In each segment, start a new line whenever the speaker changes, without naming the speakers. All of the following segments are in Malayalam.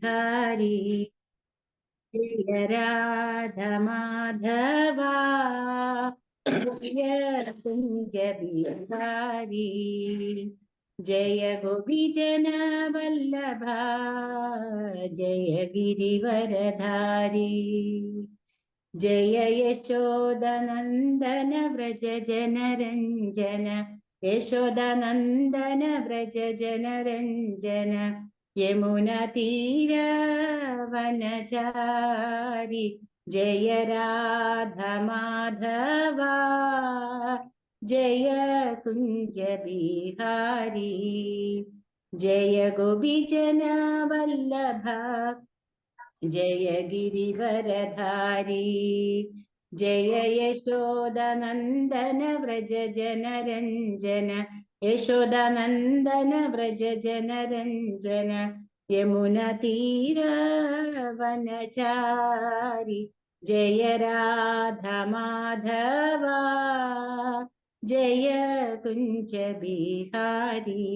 बिहारी जय राधा माधवा जय कुंज बिहारी जय गोपीजन वल्लभा जय गिरिवरधारी जय यशोदनन्दन व्रज जनरञ्जन यशोदनन्दन व्रज जनरञ्जन यमुनातीरवनचारि जय राधा माधवा जय कुञ्ज बिहारी जय गोपीजन वल्लभा जय गिरिवरधारी जय यशोदनन्दन व्रज जनरञ्जन यशोदनन्दन व्रज जनरञ्जन यमुनातीरवनचारि जय राधा माधवा जय कुञ्ज बिहारी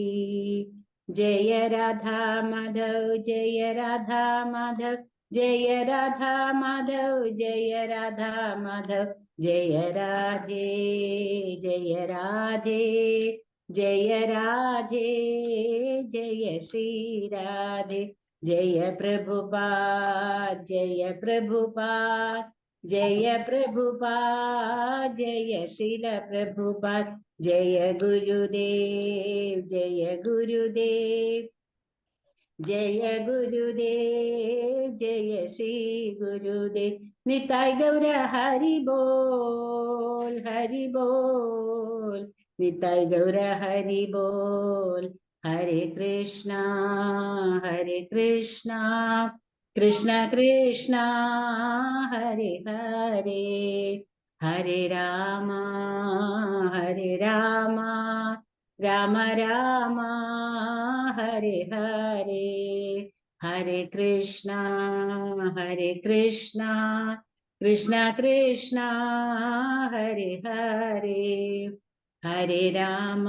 जय राधा माधव जय राधा माधव जय राधा माधव जय राधा माधव जय राधे जय राधे जय राधे जय श्री राधे जय प्रभुपाद जय प्रभुपाद जय प्रभुपाद जय श्रील प्रभुपाद जय गुरुदेव जय गुरुदेव जय गुरुदेव जय श्री गुरुदेव निताय गौर हरि बोल निताय गौर हरि बोल हरे कृष्णा कृष्ण कृष्ण हरे हरे हरे राम राम राम हरे हरे हरे कृष्णा कृष्ण कृष्ण हरे हरे हरे राम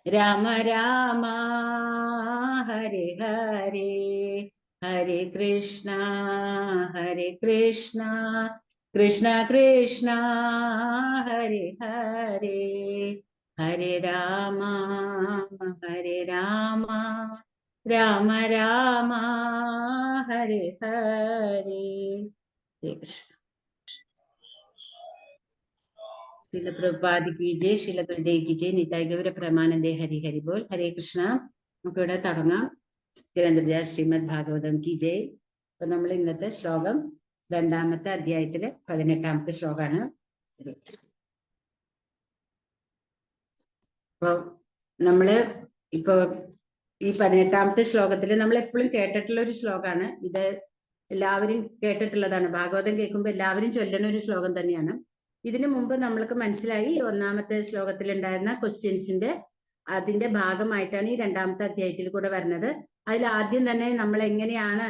राम राम हरे हरे हरे कृष्णा कृष्ण कृष्ण हरे हरे हरे राम राम राम हरे हरे श्रील प्रभुपाद की जय श्रील गुरुदेव की जय निताय गौर प्रमानंदे हरि हरि बोल हरे कृष्ണ നമുക്ക് ഇവിടെ തുടങ്ങാം തിരുവനന്തപുരം ശ്രീമദ് ഭാഗവതം की जय അപ്പൊ നമ്മൾ ഇന്നത്തെ ശ്ലോകം രണ്ടാമത്തെ അധ്യായത്തിലെ 18ാമത്തെ ശ്ലോകമാണ് അപ്പൊ നമ്മള് ഇപ്പൊ ഈ 18ാമത്തെ ശ്ലോകത്തിൽ നമ്മൾ എപ്പോഴും കേട്ടിട്ടുള്ള ഒരു ശ്ലോകമാണ് ഇത് എല്ലാവരും കേട്ടിട്ടുള്ളതാണ് ഭാഗവതം കേൾക്കുമ്പോൾ എല്ലാവരും ചൊല്ലുന്ന ഒരു ശ്ലോകം തന്നെയാണ് ഇതിനു മുമ്പ് നമ്മൾക്ക് മനസ്സിലായി ഒന്നാമത്തെ ശ്ലോകത്തിൽ ഉണ്ടായിരുന്ന ക്വസ്റ്റ്യൻസിന്റെ അതിന്റെ ഭാഗമായിട്ടാണ് ഈ രണ്ടാമത്തെ അധ്യായത്തിൽ കൂടെ വരുന്നത് അതിൽ ആദ്യം തന്നെ നമ്മൾ എങ്ങനെയാണ്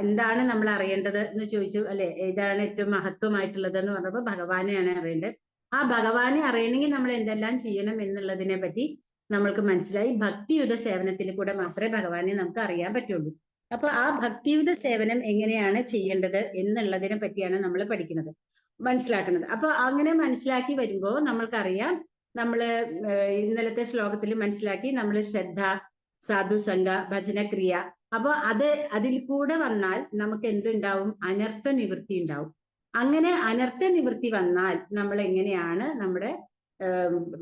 എന്താണ് നമ്മൾ അറിയേണ്ടത് എന്ന് ചോദിച്ചു അല്ലെ ഏതാണ് ഏറ്റവും മഹത്വമായിട്ടുള്ളത് എന്ന് പറഞ്ഞപ്പോൾ ഭഗവാനെയാണ് അറിയേണ്ടത് ആ ഭഗവാനെ അറിയണമെങ്കിൽ നമ്മൾ എന്തെല്ലാം ചെയ്യണം എന്നുള്ളതിനെ പറ്റി നമ്മൾക്ക് മനസ്സിലായി ഭക്തിയുത സേവനത്തിൽ കൂടെ മാത്രമേ ഭഗവാനെ നമുക്ക് അറിയാൻ പറ്റുള്ളൂ അപ്പൊ ആ ഭക്തിയുത സേവനം എങ്ങനെയാണ് ചെയ്യേണ്ടത് എന്നുള്ളതിനെ പറ്റിയാണ് നമ്മൾ പഠിക്കുന്നത് മനസ്സിലാക്കുന്നത് അപ്പൊ അങ്ങനെ മനസ്സിലാക്കി വരുമ്പോൾ നമ്മൾക്കറിയാം നമ്മള് ഇന്നലത്തെ ശ്ലോകത്തിൽ മനസ്സിലാക്കി നമ്മൾ ശ്രദ്ധ സാധുസംഗ ഭജനക്രിയ അപ്പൊ അതിൽ കൂടെ വന്നാൽ നമുക്ക് എന്തുണ്ടാവും അനർത്ഥ നിവൃത്തി ഉണ്ടാവും അങ്ങനെ അനർത്ഥ നിവൃത്തി വന്നാൽ നമ്മൾ എങ്ങനെയാണ് നമ്മുടെ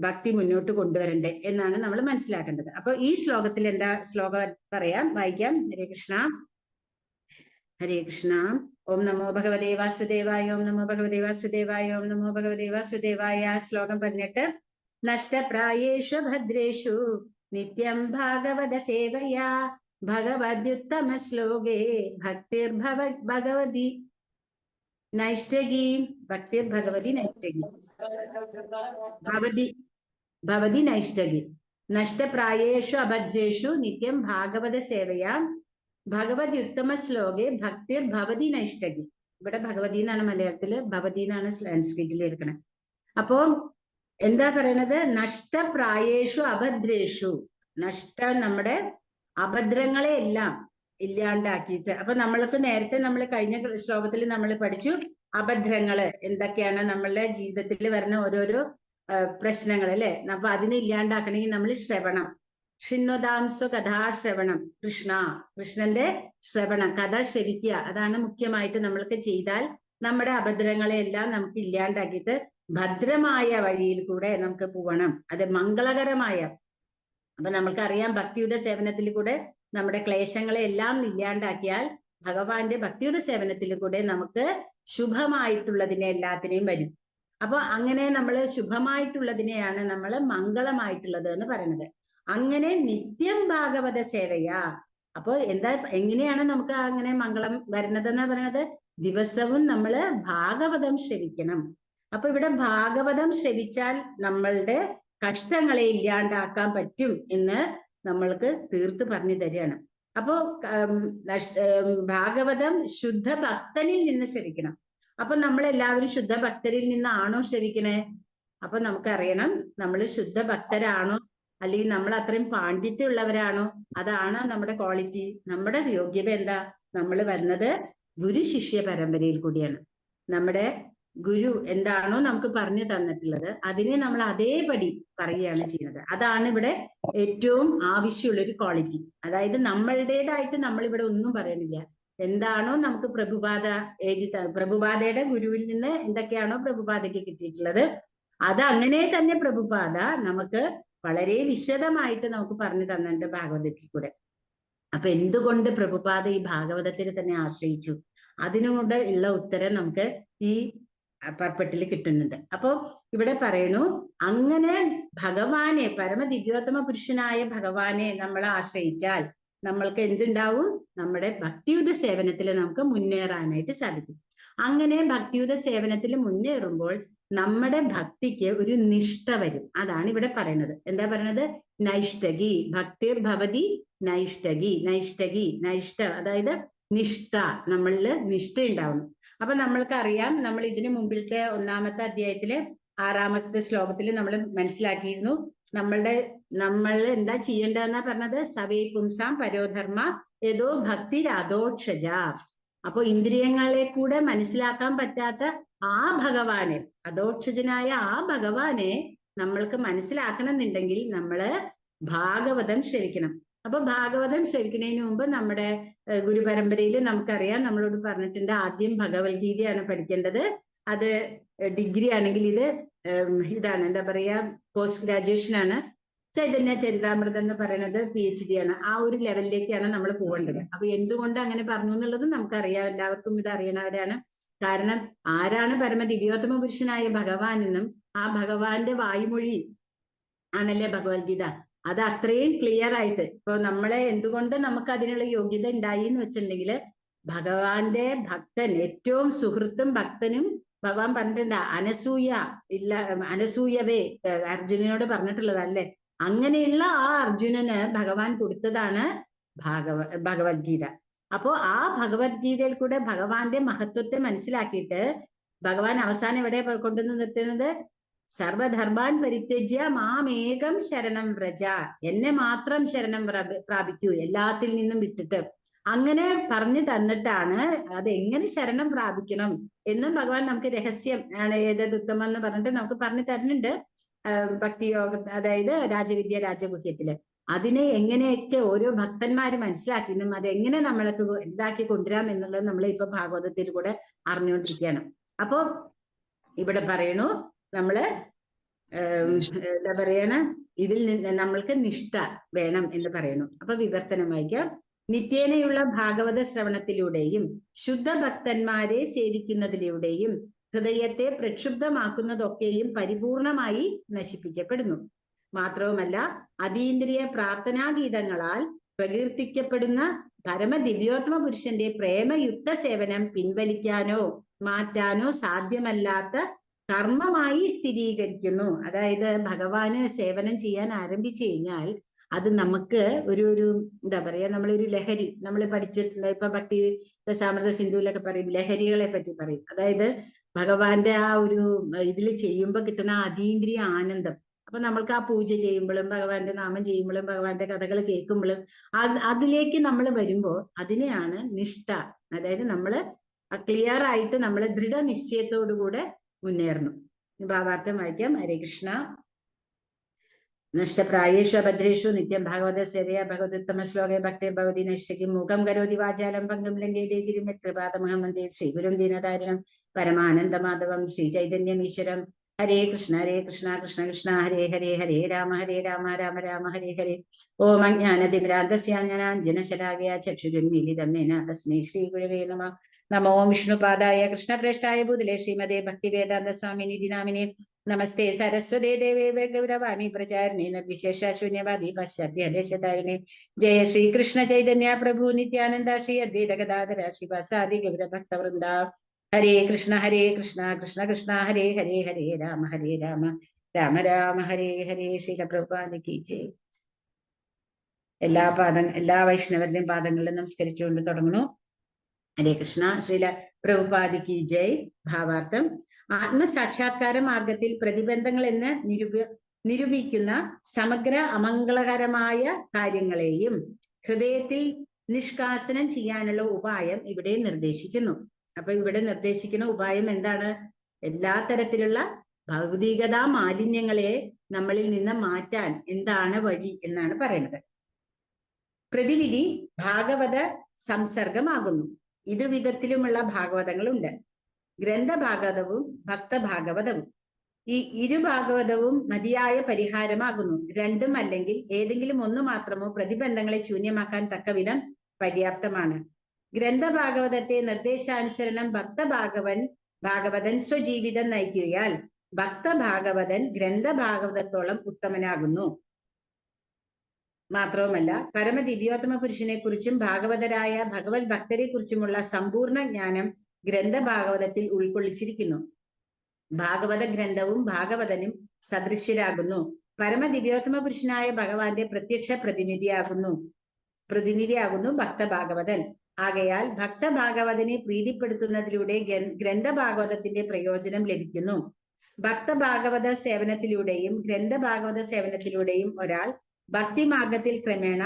ഭക്തി മുന്നോട്ട് കൊണ്ടുവരണ്ടേ എന്നാണ് നമ്മൾ മനസ്സിലാക്കേണ്ടത് അപ്പൊ ഈ ശ്ലോകത്തിൽ എന്താ ശ്ലോകം പറയാം വായിക്കാം ഹരേ കൃഷ്ണ ഓം നമോ ഭഗവതേ വാസുദേവായ ഓം നമോ ഭഗവതേ വാസുദേവായ ഓം നമോ ഭഗവതേ വാസുദേവായ ശ്ലോകം 18 നഷ്ടപ്രായേഷു ഭദ്രേഷു നിത്യം ഭാഗവത സേവയാ ഭഗവദ്യുത്തമ ശ്ലോകേ ഭക്തിർഭഗവതി നൈഷ്ടകി ഭക്തിർഭഗവതി നൈഷ്ടകി ഭവതി നൈഷ്ടകി നഷ്ടപ്രായേഷു അഭദ്രേഷു നിത്യം ഭാഗവത സേവയാ ഭഗവദ്യുത്തമ ശ്ലോകെ ഭക്തിർ ഭവതി നൈഷ്ടകി ഇവിടെ ഭഗവതി എന്നാണ് മലയാളത്തില് ഭവതി എന്നാണ് സാൻസ്ക്രിറ്റിൽ എടുക്കണത് അപ്പോ എന്താ പറയണത് നഷ്ടപ്രായേഷു അഭദ്രേഷു നമ്മുടെ അഭദ്രങ്ങളെ എല്ലാം ഇല്ലാണ്ടാക്കിയിട്ട്. അപ്പൊ നമ്മൾക്ക് നേരത്തെ നമ്മൾ കഴിഞ്ഞ ശ്ലോകത്തിൽ നമ്മൾ പഠിച്ചു അഭദ്രങ്ങള് എന്തൊക്കെയാണ് നമ്മളുടെ ജീവിതത്തിൽ വരുന്ന ഓരോരോ പ്രശ്നങ്ങൾ അല്ലെ. അപ്പൊ അതിനെ ഇല്ലാണ്ടാക്കണമെങ്കിൽ നമ്മൾ ശ്രവണം, ഷിന്നോദാംസോ കഥാശ്രവണം, കൃഷ്ണന്റെ ശ്രവണം, കഥ ശ്രവിക്കുക, അതാണ് മുഖ്യമായിട്ട് നമ്മൾക്ക് ചെയ്താൽ നമ്മുടെ അഭദ്രങ്ങളെ എല്ലാം നമുക്ക് ഇല്ലാണ്ടാക്കിയിട്ട് ഭദ്രമായ വഴിയിൽ കൂടെ നമുക്ക് പോകണം. അത് മംഗളകരമായ. അപ്പൊ നമ്മൾക്കറിയാം ഭക്തിയുത സേവനത്തിൽ കൂടെ നമ്മുടെ ക്ലേശങ്ങളെ എല്ലാം ഇല്ലാണ്ടാക്കിയാൽ ഭഗവാന്റെ ഭക്തിയുത സേവനത്തിൽ കൂടെ നമുക്ക് ശുഭമായിട്ടുള്ളതിനെ എല്ലാത്തിനെയും വരും. അപ്പൊ അങ്ങനെ നമ്മൾ ശുഭമായിട്ടുള്ളതിനെയാണ് നമ്മൾ മംഗളമായിട്ടുള്ളത് എന്ന് പറയുന്നത്. അങ്ങനെ നിത്യം ഭാഗവത സേവയാ. അപ്പൊ എങ്ങനെയാണ് നമുക്ക് അങ്ങനെ മംഗളം വരുന്നത് എന്ന് പറയുന്നത്? ദിവസവും നമ്മൾ ഭാഗവതം ശ്രവിക്കണം. അപ്പൊ ഇവിടെ ഭാഗവതം ശ്രവിച്ചാൽ നമ്മളുടെ കഷ്ടങ്ങളെ ഇല്ലാണ്ടാക്കാൻ പറ്റും എന്ന് നമ്മൾക്ക് തീർത്ത് പറഞ്ഞു തരികയാണ്. അപ്പോ ഭാഗവതം ശുദ്ധ ഭക്തനിൽ നിന്ന് ശ്രവിക്കണം. അപ്പൊ നമ്മളെല്ലാവരും ശുദ്ധ ഭക്തരിൽ നിന്നാണോ ശ്രവിക്കണേ? അപ്പൊ നമുക്കറിയണം നമ്മൾ ശുദ്ധ ഭക്തരാണോ, അല്ലെങ്കിൽ നമ്മൾ അത്രയും പാണ്ഡിത്യമുള്ളവരാണോ? അതാണ് നമ്മുടെ ക്വാളിറ്റി. നമ്മുടെ യോഗ്യത എന്താ? നമ്മൾ വരുന്നത് ഗുരു ശിഷ്യ പരമ്പരയിൽ കൂടിയാണ്. നമ്മുടെ ഗുരു എന്താണോ നമുക്ക് പറഞ്ഞു തന്നിട്ടുള്ളത് അതിനെ നമ്മൾ അതേപടി പറയുകയാണ് ചെയ്യുന്നത്. അതാണ് ഇവിടെ ഏറ്റവും ആവശ്യമുള്ളൊരു ക്വാളിറ്റി. അതായത് നമ്മളുടേതായിട്ട് നമ്മൾ ഇവിടെ ഒന്നും പറയണില്ല. എന്താണോ നമുക്ക് പ്രഭുപാദ പ്രഭുപാദയുടെ ഗുരുവിൽ നിന്ന് എന്തൊക്കെയാണോ പ്രഭുപാദയ്ക്ക് കിട്ടിയിട്ടുള്ളത് അത് അങ്ങനെ തന്നെ പ്രഭുപാദ നമുക്ക് വളരെ വിശദമായിട്ട് നമുക്ക് പറഞ്ഞു തന്നിട്ടുണ്ട് ഭാഗവതത്തിൽ കൂടെ. അപ്പൊ എന്തുകൊണ്ട് പ്രഭുപാദ ഈ ഭാഗവതത്തിൽ തന്നെ ആശ്രയിച്ചു? അതിനുകൊണ്ട് ഉള്ള ഉത്തരം നമുക്ക് ഈ പർപ്പട്ടിൽ കിട്ടുന്നുണ്ട്. അപ്പോ ഇവിടെ പറയണു, അങ്ങനെ ഭഗവാനെ, പരമദിവ്യോത്തമ പുരുഷനായ ഭഗവാനെ നമ്മൾ ആശ്രയിച്ചാൽ നമ്മൾക്ക് എന്തുണ്ടാവും? നമ്മുടെ ഭക്തിയുത സേവനത്തിൽ നമുക്ക് മുന്നേറാനായിട്ട് സാധിക്കും. അങ്ങനെ ഭക്തിയുത സേവനത്തിൽ മുന്നേറുമ്പോൾ നമ്മുടെ ഭക്തിക്ക് ഒരു നിഷ്ഠ വരും. അതാണ് ഇവിടെ പറയുന്നത്. എന്താ പറയുന്നത്? നൈഷ്ടകി ഭക്തിർ ഭവതി നൈഷ്ടകി. നൈഷ്ട അതായത് നിഷ്ഠ, നമ്മളില് നിഷ്ഠ ഉണ്ടാവുന്നു. അപ്പൊ നമ്മൾക്കറിയാം, നമ്മൾ ഇതിനു മുമ്പിലത്തെ 1-ാമത്തെ അധ്യായത്തിലെ 6-ാമത്തെ ശ്ലോകത്തിൽ നമ്മൾ മനസ്സിലാക്കിയിരുന്നു നമ്മൾ എന്താ ചെയ്യേണ്ടതെന്നാ പറഞ്ഞത്? സവേ പുംസാം പരോധർമ്മ ഏതോ ഭക്തി അധോക്ഷജ. അപ്പൊ ഇന്ദ്രിയങ്ങളെ കൂടെ മനസ്സിലാക്കാൻ പറ്റാത്ത ആ ഭഗവാനെ, അധോക്ഷജനായ ആ ഭഗവാനെ നമ്മൾക്ക് മനസ്സിലാക്കണമെന്നുണ്ടെങ്കിൽ നമ്മള് ഭാഗവതം ശ്രവിക്കണം. അപ്പൊ ഭാഗവതം ശ്രവിക്കുന്നതിന് മുമ്പ് നമ്മുടെ ഗുരുപരമ്പരയിൽ നമുക്കറിയാം, നമ്മളോട് പറഞ്ഞിട്ടുണ്ട് ആദ്യം ഭഗവത്ഗീതയാണ് പഠിക്കേണ്ടത്. അത് ഡിഗ്രി ആണെങ്കിൽ ഇതാണ് എന്താ പറയാ, പോസ്റ്റ് ഗ്രാജുവേഷൻ ആണ്. ചൈതന്യ ചരിതാമൃതം എന്ന് പറയുന്നത് PhD ആണ്. ആ ഒരു ലെവലിലേക്കാണ് നമ്മൾ പോകേണ്ടത്. അപ്പൊ എന്തുകൊണ്ട് അങ്ങനെ പറഞ്ഞു എന്നുള്ളത് നമുക്കറിയാം, എല്ലാവർക്കും ഇത് അറിയണവരാണ്. കാരണം ആരാണ് പരമദിവ്യോത്തമ പുരുഷനായ ഭഗവാൻ എന്നും ആ ഭഗവാന്റെ വായുമൊഴി ആണല്ലേ ഭഗവത്ഗീത. അത് അത്രയും ക്ലിയർ ആയിട്ട് ഇപ്പൊ നമ്മളെ എന്തുകൊണ്ട് നമുക്ക് അതിനുള്ള യോഗ്യത ഉണ്ടായി എന്ന് വെച്ചിട്ടുണ്ടെങ്കിൽ ഭഗവാന്റെ ഭക്തൻ, ഏറ്റവും സുഹൃത്തും ഭക്തനും ഭഗവാൻ പറഞ്ഞിട്ടുണ്ട്. അനസൂയവേ അർജുനനോട് പറഞ്ഞിട്ടുള്ളതല്ലേ. അങ്ങനെയുള്ള ആ അർജുനന് ഭഗവാൻ കൊടുത്തതാണ് ഭഗവത്ഗീത. അപ്പോ ആ ഭഗവത്ഗീതയിൽ കൂടെ ഭഗവാന്റെ മഹത്വത്തെ മനസ്സിലാക്കിയിട്ട് ഭഗവാൻ അവസാനം എവിടെ കൊണ്ടുവന്ന് നിർത്തുന്നത്? സർവധർമാൻ പരിത്യജ്യ മാമേകം ശരണം വ്രജ. എന്നെ മാത്രം ശരണം പ്രാപിക്കൂ, എല്ലാത്തിൽ നിന്നും വിട്ടിട്ട്. അങ്ങനെ പറഞ്ഞു തന്നിട്ടാണ് അതെങ്ങനെ ശരണം പ്രാപിക്കണം എന്നും ഭഗവാൻ നമുക്ക് രഹസ്യം ആണ് ഏതദുത്തമം എന്ന് പറഞ്ഞിട്ട് നമുക്ക് പറഞ്ഞു തരുന്നുണ്ട്. ഭക്തിയോഗ, അതായത് രാജവിദ്യ രാജഗുഹ്യത്തില് അതിനെ എങ്ങനെയൊക്കെ ഓരോ ഭക്തന്മാര് മനസ്സിലാക്കിയും അതെങ്ങനെ നമ്മൾക്ക് ഇതാക്കി കൊണ്ടുവരാം എന്നുള്ളത് നമ്മൾ ഇപ്പൊ ഭാഗവതത്തിൽ കൂടെ അറിഞ്ഞുകൊണ്ടിരിക്കുകയാണ്. അപ്പോ ഇവിടെ പറയണു നമ്മള് എന്താ പറയണ, ഇതിൽ നിന്ന് നമ്മൾക്ക് നിഷ്ഠ വേണം എന്ന് പറയുന്നു. അപ്പൊ വിവർത്തനം വായിക്കാം. നിത്യേനയുള്ള ഭാഗവത ശ്രവണത്തിലൂടെയും ശുദ്ധ ഭക്തന്മാരെ സേവിക്കുന്നതിലൂടെയും ഹൃദയത്തെ പ്രക്ഷുബ്ധമാക്കുന്നതൊക്കെയും പരിപൂർണമായി നശിപ്പിക്കപ്പെടുന്നു. മാത്രവുമല്ല അതീന്ദ്രിയ പ്രാർത്ഥനാഗീതങ്ങളാൽ പ്രകീർത്തിക്കപ്പെടുന്ന പരമദിവ്യോത്തമ പുരുഷന്റെ പ്രേമയുക്ത സേവനം പിൻവലിക്കാനോ മാറ്റാനോ സാധ്യമല്ലാത്ത കർമ്മമായി സ്ഥിരീകരിക്കുന്നു. അതായത് ഭഗവാന് സേവനം ചെയ്യാൻ ആരംഭിച്ചു കഴിഞ്ഞാൽ അത് നമുക്ക് ഒരു എന്താ പറയാ, നമ്മളൊരു ലഹരി, നമ്മൾ പഠിച്ചിട്ടുണ്ട്. ഇപ്പൊ ഭക്തി രസാമൃത സിന്ധുവിലൊക്കെ പറയും, ലഹരികളെ പറ്റി പറയും. അതായത് ഭഗവാന്റെ ആ ഒരു ഇതിൽ ചെയ്യുമ്പോൾ കിട്ടുന്ന അതീന്ദ്രിയ ആനന്ദം. അപ്പൊ നമ്മൾക്ക് ആ പൂജ ചെയ്യുമ്പോഴും ഭഗവാന്റെ നാമം ചെയ്യുമ്പോഴും ഭഗവാന്റെ കഥകൾ കേൾക്കുമ്പോഴും അതിലേക്ക് നമ്മൾ വരുമ്പോൾ അതിനെയാണ് നിഷ്ഠ. അതായത് നമ്മൾ ക്ലിയർ ആയിട്ട് നമ്മൾ ദൃഢനിശ്ചയത്തോടു കൂടെ മുന്നേറണം. ഭാവാർത്ഥം വായിക്കാം. ഹരേ കൃഷ്ണ. നഷ്ടപ്രായേഷു അഭദ്രേഷു നിത്യം ഭാഗവത സേവയ ഭഗവതുത്തമ ശ്ലോകേ ഭക്തി ഭഗവതി നശ്യകി മൂകം കരോതി വാചാലം പങ്കം ലംഘേതിരുപാദമഹം വന്ദേ ശ്രീഗുരും ദീനതാരിണം പരമാനന്ദമാധവം ശ്രീ ചൈതന്യമീശ്വരം. ഹരേ കൃഷ്ണ കൃഷ്ണ കൃഷ്ണ ഹരേ ഹരേ ഹരേ രാമ രാമ രാമ ഹരേ ഹരേ. ഓം അജ്ഞാനതിമിരാന്തസ്യാഞ്ജനശലാകയാ ചക്ഷുരുന്മീലിതം യേന തസ്മൈ ശ്രീ ഗുരവേ നമഃ. നമോ വിഷ്ണുപാദായ കൃഷ്ണപ്രേഷ്ഠായ ഭൂതലേ ശ്രീമതേ ഭക്തിവേദാന്ത സ്വാമിനിധി നാമിനെ. നമസ്തേ സരസ്വതേ ദേവേ ഗൗരവാണി പ്രചാരിണി നിർവിശേഷ ശൂന്യവാദി പാശ്ചാത്യ ദേശതാരിണി. ജയ ശ്രീകൃഷ്ണ ചൈതന്യ പ്രഭു നിത്യാനന്ദ ശ്രീ അദ്വൈത ഗദാധര ശിവസാദി ഗൗരഭക്തവൃന്ദ. ഹരേ കൃഷ്ണ കൃഷ്ണ കൃഷ്ണ ഹരേ ഹരേ ഹരേ രാമ രാമ രാമ ഹരേ ഹരേ. ശ്രീല പ്രഭുപാദിക്ക് ജയ്. എല്ലാ വൈഷ്ണവരുടെയും പാദങ്ങളിലും നമസ്കരിച്ചുകൊണ്ട് തുടങ്ങുന്നു. ഹരേ കൃഷ്ണ. ശ്രീല പ്രഭുപാദിക്ക് ജയ്. ഭാവാർത്ഥം. ആത്മസാക്ഷാത്കാര മാർഗത്തിൽ പ്രതിബന്ധങ്ങൾ എന്ന് നിരൂപിക്കുന്ന സമഗ്ര അമംഗളകരമായ കാര്യങ്ങളെയും ഹൃദയത്തിൽ നിഷ്കാസനം ചെയ്യാനുള്ള ഉപായം ഇവിടെ നിർദ്ദേശിക്കുന്നു. അപ്പൊ ഇവിടെ നിർദ്ദേശിക്കുന്ന ഉപായം എന്താണ്? എല്ലാ തരത്തിലുള്ള ഭൗതികതാ മാലിന്യങ്ങളെ നമ്മളിൽ നിന്ന് മാറ്റാൻ എന്താണ് വഴി എന്നാണ് പറയുന്നത്. പ്രതിവിധി ഭാഗവത സംസർഗമാകുന്നു. ഇരുവിധത്തിലുമുള്ള ഭാഗവതങ്ങളുണ്ട്. ഗ്രന്ഥഭാഗവതവും ഭക്തഭാഗവതവും. ഈ ഇരുഭാഗവതവും മതിയായ പരിഹാരമാകുന്നു. രണ്ടും അല്ലെങ്കിൽ ഏതെങ്കിലും ഒന്ന് മാത്രമോ പ്രതിബന്ധങ്ങളെ ശൂന്യമാക്കാൻ തക്കവിധം പര്യാപ്തമാണ്. ഗ്രന്ഥഭാഗവതത്തെ നിർദ്ദേശാനുസരണം ഭാഗവതൻ സ്വജീവിതം നയിക്കുകയാൽ ഭക്തഭാഗവതൻ ഗ്രന്ഥഭാഗവതത്തോളം ഉത്തമനാകുന്നു. മാത്രവുമല്ല പരമദിവ്യോത്തമ പുരുഷനെ കുറിച്ചും ഭാഗവതരായ ഭഗവത് ഭക്തരെ കുറിച്ചുമുള്ള സമ്പൂർണ്ണ ജ്ഞാനം ഗ്രന്ഥഭാഗവതത്തിൽ ഉൾക്കൊള്ളിച്ചിരിക്കുന്നു. ഭാഗവത ഗ്രന്ഥവും ഭാഗവതനും സദൃശ്യരാകുന്നു. പരമദിവ്യോത്തമ പുരുഷനായ ഭഗവാന്റെ പ്രത്യക്ഷ പ്രതിനിധിയാകുന്നു ഭക്തഭാഗവതൻ. ആകയാൽ ഭക്തഭാഗവതനെ പ്രീതിപ്പെടുത്തുന്നതിലൂടെ ഗ്രന്ഥഭാഗവതത്തിന്റെ പ്രയോജനം ലഭിക്കുന്നു. ഭക്തഭാഗവത സേവനത്തിലൂടെയും ഗ്രന്ഥഭാഗവത സേവനത്തിലൂടെയും ഒരാൾ ഭക്തിമാർഗത്തിൽ ക്രമേണ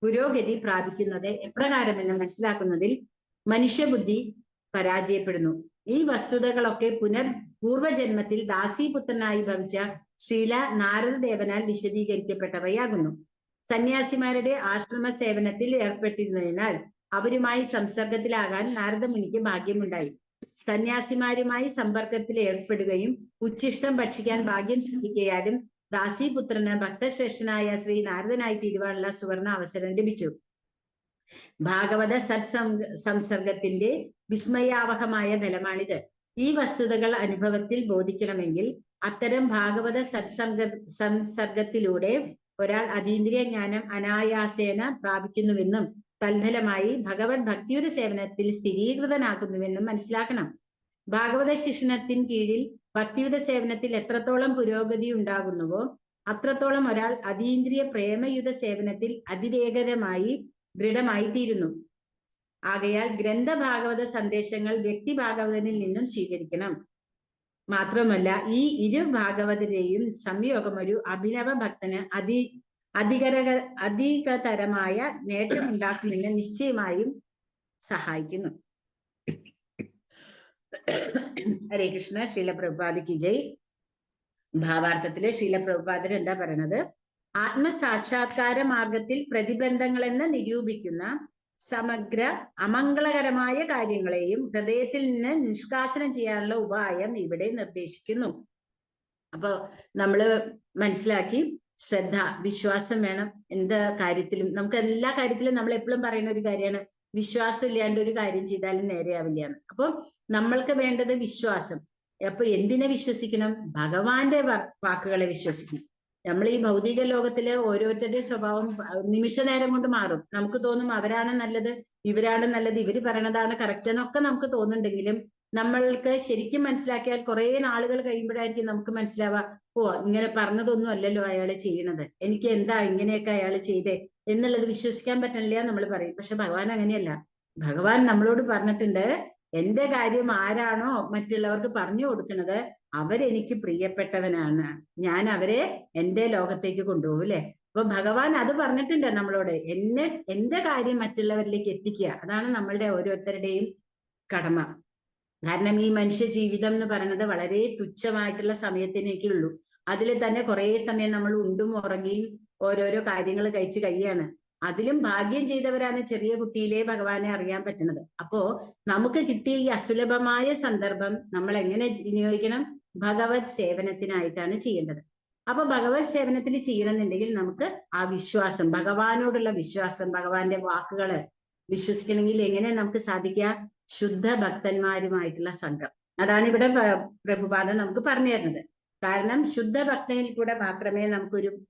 പുരോഗതി പ്രാപിക്കുന്നത് എപ്രകാരമെന്ന് മനസ്സിലാക്കുന്നതിൽ മനുഷ്യബുദ്ധി പരാജയപ്പെടുന്നു. ഈ വസ്തുതകളൊക്കെ പൂർവജന്മത്തിൽ ദാസീപുത്രനായി ഭവിച്ച ശ്രീല നാരദദേവനാൽ വിശദീകരിക്കപ്പെട്ടവയാകുന്നു. സന്യാസിമാരുടെ ആശ്രമ സേവനത്തിൽ ഏർപ്പെട്ടിരുന്നതിനാൽ അവരുമായി സംസർഗത്തിലാകാൻ നാരദമുനിക്ക് ഭാഗ്യമുണ്ടായി. സന്യാസിമാരുമായി സമ്പർക്കത്തിൽ ഏർപ്പെടുകയും ഉച്ഛിഷ്ടം ഭക്ഷിക്കാൻ ഭാഗ്യം സിദ്ധിക്കയാലും ദാസീപുത്രന് ഭക്തശ്രേഷ്ഠനായ ശ്രീ നാരദനായി തീരുവാനുള്ള സുവർണ അവസരം ലഭിച്ചു. ഭാഗവത സംസർഗത്തിന്റെ വിസ്മയാവഹമായ ഫലമാണിത്. ഈ വസ്തുതകൾ അനുഭവത്തിൽ ബോധിക്കണമെങ്കിൽ അത്തരം ഭാഗവത സംസർഗത്തിലൂടെ ഒരാൾ അതീന്ദ്രിയ ജ്ഞാനം അനായാസേന പ്രാപിക്കുന്നുവെന്നും തൽഫലമായി ഭഗവത് ഭക്തിയുടെ സേവനത്തിൽ സ്ഥിരീകൃതനാകുന്നുവെന്നും മനസ്സിലാക്കണം. ഭാഗവത ശിക്ഷണത്തിൻ കീഴിൽ ഭക്തിയുത സേവനത്തിൽ എത്രത്തോളം പുരോഗതി ഉണ്ടാകുന്നുവോ അത്രത്തോളം ഒരാൾ അതീന്ദ്രിയ പ്രേമയുത സേവനത്തിൽ അതിരേകരമായി ദൃഢമായി തീരുന്നു. ആകയാൽ ഗ്രന്ഥഭാഗവത സന്ദേശങ്ങൾ വ്യക്തി ഭാഗവതനിൽ നിന്നും സ്വീകരിക്കണം. മാത്രമല്ല ഈ ഇരു ഭാഗവതരെയും സംയോഗം ഒരു അഭിനവ ഭക്തന് അധികതരമായ നേട്ടമുണ്ടാക്കുമെന്ന് നിശ്ചയമായും സഹായിക്കുന്നു. ഹരേ കൃഷ്ണ. ശ്രീല പ്രഭുപാദിക്ക് ജയ്. ഭാവാർത്ഥത്തില് ശ്രീല പ്രഭുപാദർ എന്താ പറയണത്? ആത്മസാക്ഷാത്കാര മാർഗത്തിൽ പ്രതിബന്ധങ്ങളെന്ന് നിരൂപിക്കുന്ന സമഗ്ര അമംഗളകരമായ കാര്യങ്ങളെയും ഹൃദയത്തിൽ നിന്ന് നിഷ്കാസനം ചെയ്യാനുള്ള ഉപായം ഇവിടെ നിർദ്ദേശിക്കുന്നു. അപ്പൊ നമ്മള് മനസ്സിലാക്കി, ശ്രദ്ധ, വിശ്വാസം വേണം എന്ത് കാര്യത്തിലും. നമുക്ക് എല്ലാ കാര്യത്തിലും നമ്മൾ എപ്പോഴും പറയുന്ന ഒരു കാര്യമാണ് വിശ്വാസം ഇല്ലാണ്ട് ഒരു കാര്യം ചെയ്താലും നേരെയാവില്ല എന്ന്. അപ്പൊ നമ്മൾക്ക് വേണ്ടത് വിശ്വാസം. അപ്പൊ എന്തിനെ വിശ്വസിക്കണം? ഭഗവാന്റെ വാക്കുകളെ വിശ്വസിക്കണം. നമ്മൾ ഈ ഭൗതിക ലോകത്തിലെ ഓരോരുത്തരുടെ സ്വഭാവം നിമിഷ നേരം കൊണ്ട് മാറും. നമുക്ക് തോന്നും അവരാണ് നല്ലത്, ഇവരാണ് നല്ലത്, ഇവര് പറയണതാണ് കറക്റ്റ് എന്നൊക്കെ നമുക്ക് തോന്നുന്നുണ്ടെങ്കിലും നമ്മൾക്ക് ശരിക്കും മനസ്സിലാക്കിയാൽ കുറെ നാളുകൾ കഴിയുമ്പോഴായിരിക്കും നമുക്ക് മനസ്സിലാവുക, ഓ ഇങ്ങനെ പറഞ്ഞതൊന്നും അല്ലല്ലോ അയാള് ചെയ്യണത്, എനിക്ക് എന്താ ഇങ്ങനെയൊക്കെ അയാള് ചെയ്തേ എന്നുള്ളത് വിശ്വസിക്കാൻ പറ്റില്ല നമ്മൾ പറയും. പക്ഷെ ഭഗവാൻ അങ്ങനെയല്ല. ഭഗവാൻ നമ്മളോട് പറഞ്ഞിട്ടുണ്ട്, എന്റെ കാര്യം ആരാണോ മറ്റുള്ളവർക്ക് പറഞ്ഞു കൊടുക്കുന്നത് അവരെനിക്ക് പ്രിയപ്പെട്ടവനാണ്, ഞാൻ അവരെ എന്റെ ലോകത്തേക്ക് കൊണ്ടുപോകും അല്ലെ. അപ്പൊ ഭഗവാൻ അത് പറഞ്ഞിട്ടുണ്ട് നമ്മളോട്, എന്റെ കാര്യം മറ്റുള്ളവരിലേക്ക് എത്തിക്കുക, അതാണ് നമ്മളുടെ ഓരോരുത്തരുടെയും കടമ. കാരണം ഈ മനുഷ്യ ജീവിതം എന്ന് പറയുന്നത് വളരെ തുച്ഛമായിട്ടുള്ള സമയത്തിനേക്കുള്ളൂ. അതിൽ തന്നെ കുറെ സമയം നമ്മൾ ഉണ്ടും ഉറങ്ങിയും ഓരോരോ കാര്യങ്ങൾ കഴിച്ച് കഴിയാണ്. അതിലും ഭാഗ്യം ചെയ്തവരാണ് ചെറിയ കുട്ടിയിലെ ഭഗവാനെ അറിയാൻ പറ്റുന്നത്. അപ്പോ നമുക്ക് കിട്ടിയ ഈ അസുലഭമായ സന്ദർഭം നമ്മൾ എങ്ങനെ വിനിയോഗിക്കണം? ഭഗവത് സേവനത്തിനായിട്ടാണ് ചെയ്യേണ്ടത്. അപ്പൊ ഭഗവത് സേവനത്തിൽ ചെയ്യണമെന്നുണ്ടെങ്കിൽ നമുക്ക് ആ വിശ്വാസം, ഭഗവാനോടുള്ള വിശ്വാസം, ഭഗവാന്റെ വാക്കുകള് വിശ്വസിക്കണമെങ്കിൽ എങ്ങനെ നമുക്ക് സാധിക്കുക? ശുദ്ധ ഭക്തന്മാരുമായിട്ടുള്ള സംഘം. അതാണ് ഇവിടെ പ്രഭുപാദം നമുക്ക് പറഞ്ഞു തരുന്നത്. കാരണം ശുദ്ധ ഭക്തനിൽ കൂടെ മാത്രമേ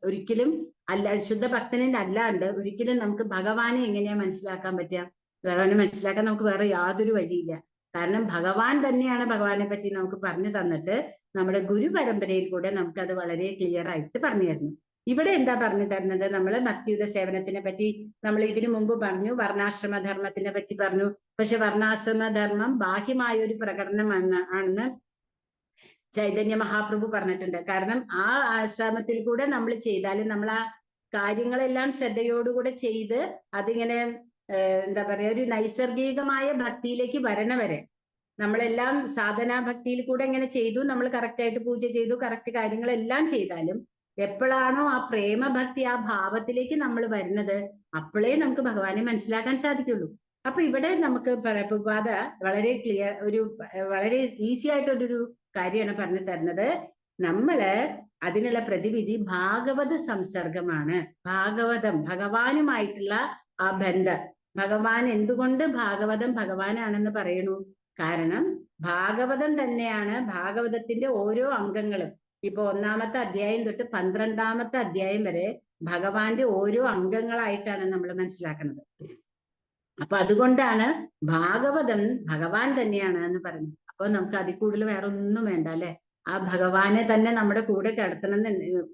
ഒരിക്കലും ശുദ്ധ ഭക്തനിൽ അല്ലാണ്ട് ഒരിക്കലും നമുക്ക് ഭഗവാനെ എങ്ങനെയാ മനസ്സിലാക്കാൻ പറ്റുക? ഭഗവാനെ മനസ്സിലാക്കാൻ നമുക്ക് വേറെ യാതൊരു വഴിയില്ല. കാരണം ഭഗവാൻ തന്നെയാണ് ഭഗവാനെ പറ്റി നമുക്ക് പറഞ്ഞു തന്നിട്ട് നമ്മുടെ ഗുരു പരമ്പരയിൽ കൂടെ നമുക്കത് വളരെ ക്ലിയർ ആയിട്ട് പറഞ്ഞു തരുന്നു. ഇവിടെ എന്താ പറഞ്ഞു തരുന്നത്? നമ്മൾ ഭക്തിയുത സേവനത്തിനെ പറ്റി നമ്മൾ ഇതിനു മുമ്പ് പറഞ്ഞു, വർണ്ണാശ്രമധർമ്മത്തിനെ പറ്റി പറഞ്ഞു. പക്ഷെ വർണ്ണാശ്രമധർമ്മം ബാഹ്യമായ ഒരു പ്രകടനമാണെന്ന് ചൈതന്യ മഹാപ്രഭു പറഞ്ഞിട്ടുണ്ട്. കാരണം ആ ആശ്രമത്തിൽ കൂടെ നമ്മൾ ചെയ്താലും നമ്മൾ ആ കാര്യങ്ങളെല്ലാം ശ്രദ്ധയോടുകൂടെ ചെയ്ത് അതിങ്ങനെ എന്താ പറയാ, ഒരു നൈസർഗികമായ ഭക്തിയിലേക്ക് വരണവരെ നമ്മളെല്ലാം സാധനാ ഭക്തിയിൽ കൂടെ ഇങ്ങനെ ചെയ്തു, നമ്മൾ കറക്റ്റായിട്ട് പൂജ ചെയ്തു, കറക്റ്റ് കാര്യങ്ങളെല്ലാം ചെയ്താലും എപ്പോഴാണോ ആ പ്രേമഭക്തി, ആ ഭാവത്തിലേക്ക് നമ്മൾ വരുന്നത്, അപ്പോഴേ നമുക്ക് ഭഗവാനെ മനസ്സിലാക്കാൻ സാധിക്കുള്ളൂ. അപ്പൊ ഇവിടെ നമുക്ക് പ്രഭുപാദ വളരെ ക്ലിയർ, വളരെ ഈസി ആയിട്ടൊരു കാര്യമാണ് പറഞ്ഞു തരുന്നത്. നമ്മള് അതിനുള്ള പ്രതിവിധി ഭാഗവത സംസർഗമാണ്. ഭാഗവതം, ഭഗവാനുമായിട്ടുള്ള ആ ബന്ധം. ഭഗവാൻ എന്തുകൊണ്ട് ഭാഗവതം ഭഗവാനാണെന്ന് പറയണു? കാരണം ഭാഗവതം തന്നെയാണ്, ഭാഗവതത്തിന്റെ ഓരോ അംഗങ്ങളും, ഇപ്പൊ 1-ാമത്തെ അധ്യായം തൊട്ട് 12-ാമത്തെ അധ്യായം വരെ ഭഗവാന്റെ ഓരോ അംഗങ്ങളായിട്ടാണ് നമ്മൾ മനസ്സിലാക്കുന്നത്. അപ്പൊ അതുകൊണ്ടാണ് ഭാഗവതം ഭഗവാൻ തന്നെയാണ് എന്ന് പറയുന്നത്. അപ്പൊ നമുക്ക് അതിൽ കൂടുതൽ വേറെ ഒന്നും വേണ്ട അല്ലെ. ആ ഭഗവാനെ തന്നെ നമ്മുടെ കൂടെ